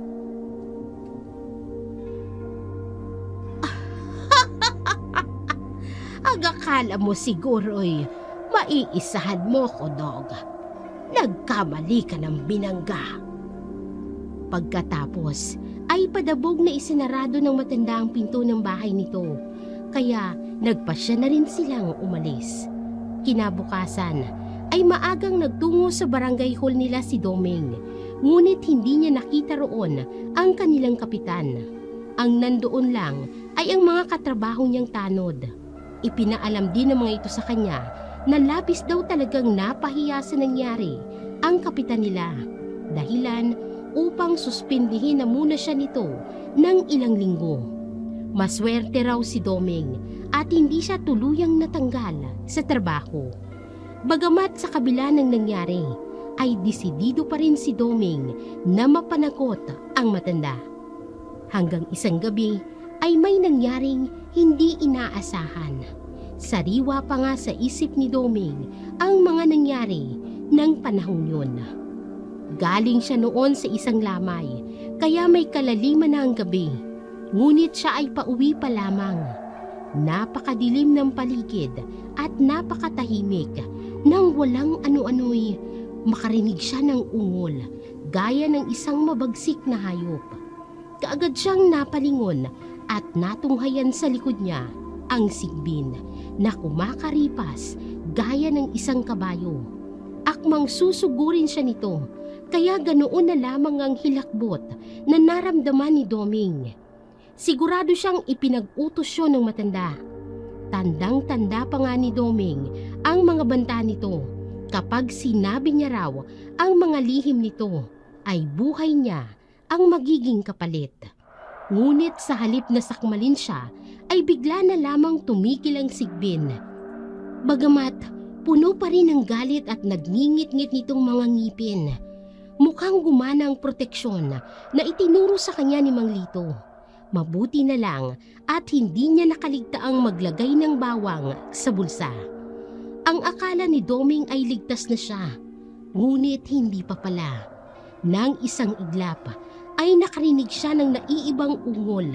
Agakala mo siguro'y maiisahan mo ko, Dog. Nagkamali ka ng binangga. Pagkatapos ay padabog na isinarado ng matanda ang pinto ng bahay nito. Kaya nagpasya na rin silang umalis. Kinabukasan ay maagang nagtungo sa barangay hall nila si Doming. Ngunit hindi niya nakita roon ang kanilang kapitan. Ang nandoon lang ay ang mga katrabaho niyang Tanod. Ipinaalam din ng mga ito sa kanya na labis daw talagang napahiya sa nangyari ang kapitan nila. Dahilan upang suspindihin na muna siya nito ng ilang linggo. Maswerte raw si Doming at hindi siya tuluyang natanggal sa trabaho. Bagamat sa kabila ng nangyari, ay desidido pa rin si Doming na mapanagot ang matanda. Hanggang isang gabi ay may nangyaring hindi inaasahan. Sariwa pa nga sa isip ni Doming ang mga nangyari ng panahong yun. Galing siya noon sa isang lamay, kaya may kalaliman na ang gabi. Ngunit siya ay pauwi pa lamang. Napakadilim ng paligid at napakatahimik nang walang ano-ano'y makarinig siya ng ungol, gaya ng isang mabagsik na hayop. Kaagad siyang napalingon at natunghayan sa likod niya ang sigbin na kumakaripas gaya ng isang kabayo. Akmang susugurin siya nito, kaya ganoon na lamang ang hilakbot na naramdaman ni Doming. Sigurado siyang ipinag-utos siya ng matanda. Tandang-tanda pa nga ni Doming ang mga banta nito. Kapag sinabi niya raw ang mga lihim nito, ay buhay niya ang magiging kapalit. Ngunit sa halip na sakmalin siya, ay bigla na lamang tumigil ang sigbin. Bagamat puno pa rin ng galit at nagngingit-ngit nitong mga ngipin, mukhang gumana ang proteksyon na itinuro sa kanya ni Mang Lito. Mabuti na lang at hindi niya nakaligtaang maglagay ng bawang sa bulsa. Ang akala ni Doming ay ligtas na siya, ngunit hindi pa pala. Nang isang iglap ay nakarinig siya ng naiibang ungol.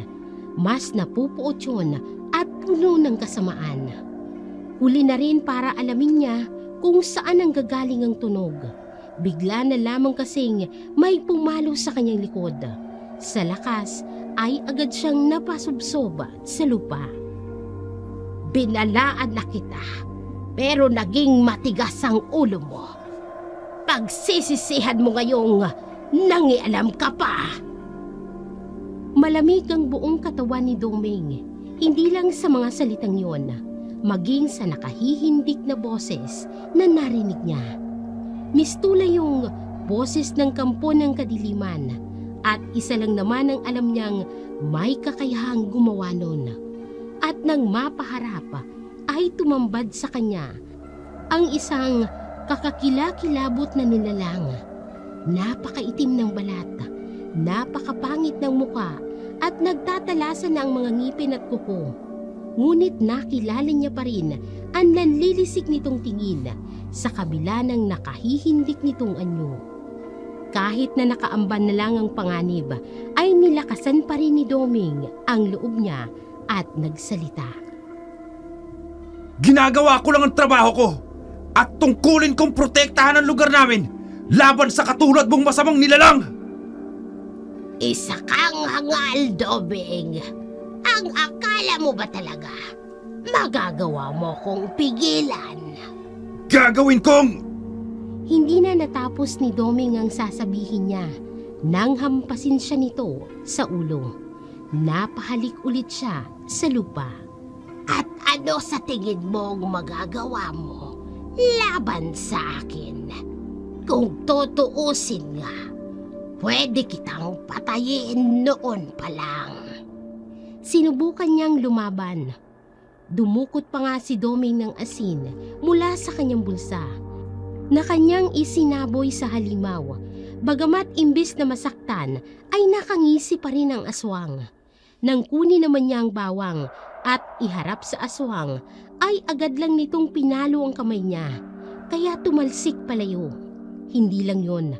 Mas napupuot yun at puno ng kasamaan. Huli na rin para alamin niya kung saan ang gagaling ang tunog. Bigla na lamang kasing may pumalo sa kanyang likod. Sa lakas ay agad siyang napasubsob sa lupa. Binalaan na kita, pero naging matigas ang ulo mo. Pagsisisihan mo ngayong nangialam ka pa. Malamig ang buong katawan ni Doming, hindi lang sa mga salitang yon, maging sa nakahihindik na boses na narinig niya. Mistula yung boses ng kampo ng kadiliman, at isa lang naman ang alam niyang may kakayahang gumawa nun. At nang mapaharap ay tumambad sa kanya ang isang kakakilakilabot na nilalang. Napakaitim ng balat, napakapangit ng muka at nagtatalasan na ang mga ngipin at kuko. Ngunit nakilala niya pa rin ang nanlilisik nitong tingin sa kabila ng nakahihindik nitong anyo. Kahit na nakaamban na lang ang panganib, ay nilakasan pa rin ni Doming ang loob niya at nagsalita. Ginagawa ko lang ang trabaho ko at tungkulin kong protektahan ang lugar namin laban sa katulad mong masamang nilalang. Isa kang hangal, Doming. Ang akala mo ba talaga magagawa mo kong pigilan? Gagawin kong... Hindi na natapos ni Doming ang sasabihin niya nang hampasin siya nito sa ulo. Napahalik ulit siya sa lupa. At ano sa tingin mong magagawa mo laban sa akin? Kung tutuusin nga, pwede kitang patayin noon pa lang. Sinubukan niyang lumaban. Dumukot pa nga si Doming ng asin mula sa kanyang bulsa na kanyang isinaboy sa halimaw. Bagamat imbis na masaktan ay nakangisi pa rin ang aswang. Nang kunin naman niya ang bawang at iharap sa aswang ay agad lang nitong pinalo ang kamay niya, kaya tumalsik palayo. Hindi lang yon,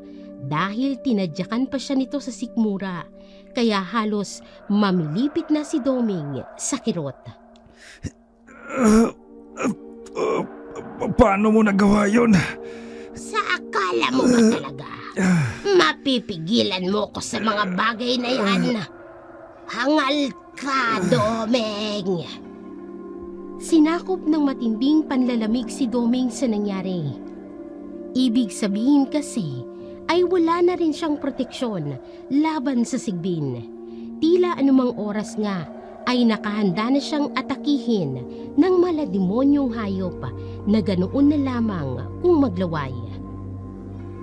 dahil tinadyakan pa siya nito sa sikmura, kaya halos mamilipit na si Doming sa kirot. Paano mo nagawa yun? Sa akala mo ba talaga mapipigilan mo ko sa mga bagay na yan? Hangal ka, Doming! Sinakop ng matinding panlalamig si Doming sa nangyari. Ibig sabihin kasi ay wala na rin siyang proteksyon laban sa sigbin. Tila anumang oras nga ay nakahanda na siyang atakihin ng malademonyong hayop na ganoon na lamang kung maglaway.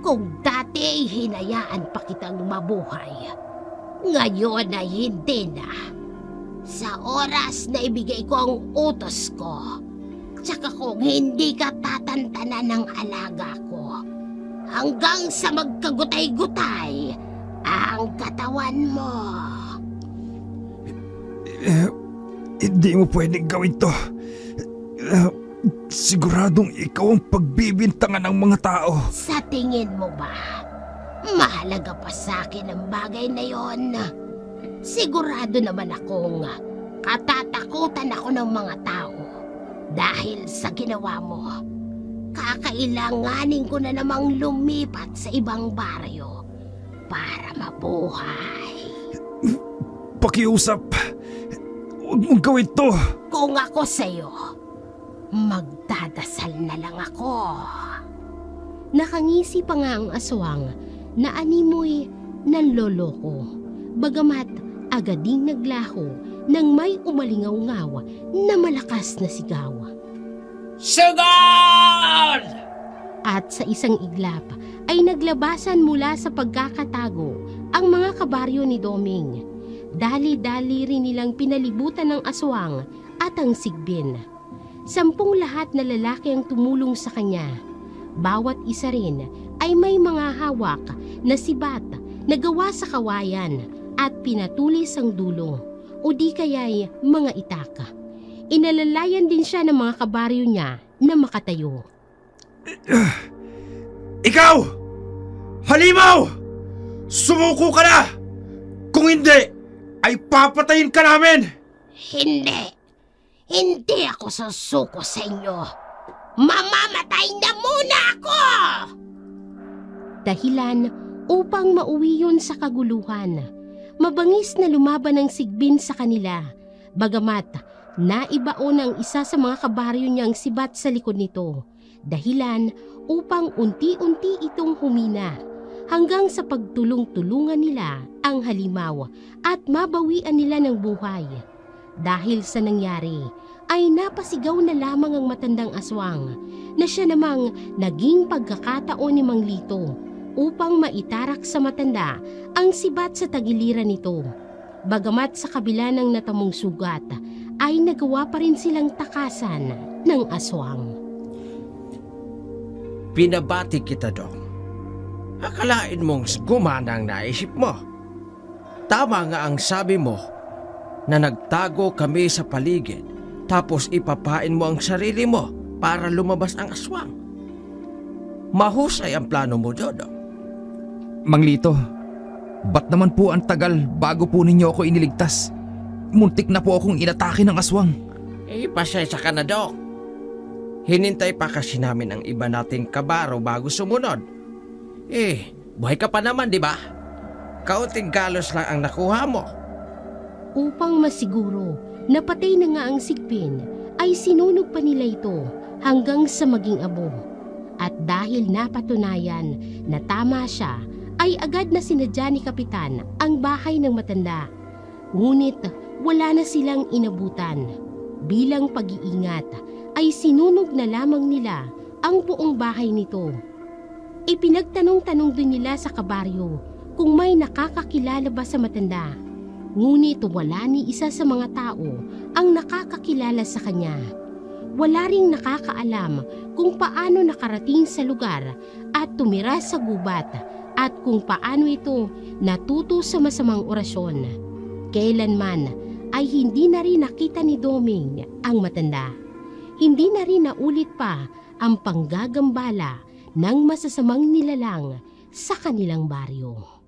Kung dati hinayaan pa kitang mabuhay, ngayon ay hindi na. Sa oras na ibigay ko ang utos ko, tsaka kung hindi ka tatantanan ng alaga ko, hanggang sa magkagutay-gutay ang katawan mo. Hindi mo pwedeng gawin to. Siguradong ikaw ang pagbibintangan ng mga tao. Sa tingin mo ba, mahalaga pa sa akin ang bagay na yon? Sigurado naman akong katatakutan ako ng mga tao dahil sa ginawa mo. Kakailanganin ko na namang lumipat sa ibang baryo para mabuhay. Pakiusap. Huwag mong gawin to. Kung ako sa'yo, magdadasal na lang ako. Nakangisi pa nga ang aswang na animoy nanloloko. Bagamat agad ding naglaho nang may umalingaw-ngaw na malakas na sigaw. Sugod! At sa isang iglap ay naglabasan mula sa pagkakatago ang mga kabaryo ni Doming. Dali-dali rin nilang pinalibutan ng aswang at ang sigbin. 10 lahat na lalaki ang tumulong sa kanya. Bawat isa rin ay may mga hawak na sibat na gawa sa kawayan at pinatulis ang dulo o di kaya'y mga itaka. Inalalayan din siya ng mga kabaryo niya na makatayo. Ikaw! Halimaw! Sumuko ka na! Kung hindi, ay papatayin ka namin! Hindi! Hindi ako susuko sa inyo! Mamamatay na muna ako! Dahilan upang mauwi yun sa kaguluhan. Mabangis na lumaban ang sigbin sa kanila. Bagamat naibaon ang isa sa mga kabaryo niyang sibat sa likod nito. Dahilan upang unti-unti itong humina hanggang sa pagtulong-tulungan nila ang halimaw at mabawian nila ng buhay. Dahil sa nangyari ay napasigaw na lamang ang matandang aswang na siya namang naging pagkakataon ni Mang Lito upang maitarak sa matanda ang sibat sa tagiliran nito. Bagamat sa kabila ng natamong sugat ay nagawa pa rin silang takasan ng aswang. Pinabati kita, Dong. Akalain mong gumana ang naisip mo. Tama nga ang sabi mo na nagtago kami sa paligid tapos ipapain mo ang sarili mo para lumabas ang aswang. Mahusay ang plano mo, Dodong. Mang Lito, ba't naman po ang tagal bago po ninyo ako iniligtas? Muntik na po akong inatake ng aswang. Pasensya ka na, Dok. Hinintay pa kasi namin ang iba nating kabaro bago sumunod. Buhay ka pa naman, di ba? Kaunting galos lang ang nakuha mo. Upang masiguro na patay na nga ang sigbin, ay sinunog pa nila ito hanggang sa maging abo. At dahil napatunayan na tama siya, ay agad na sinadya ni Kapitan ang bahay ng matanda. Ngunit wala na silang inabutan. Bilang pag-iingat ay sinunog na lamang nila ang buong bahay nito. Ipinagtanong-tanong din nila sa kabaryo kung may nakakakilala ba sa matanda. Ngunit wala ni isa sa mga tao ang nakakakilala sa kanya. Wala ring nakakaalam kung paano nakarating sa lugar at tumira sa gubat at kung paano ito natuto sa masamang orasyon. Kailanman ay hindi na rin nakita ni Doming ang matanda. Hindi na rin naulit pa ang panggagambala ng masasamang nilalang sa kanilang baryo.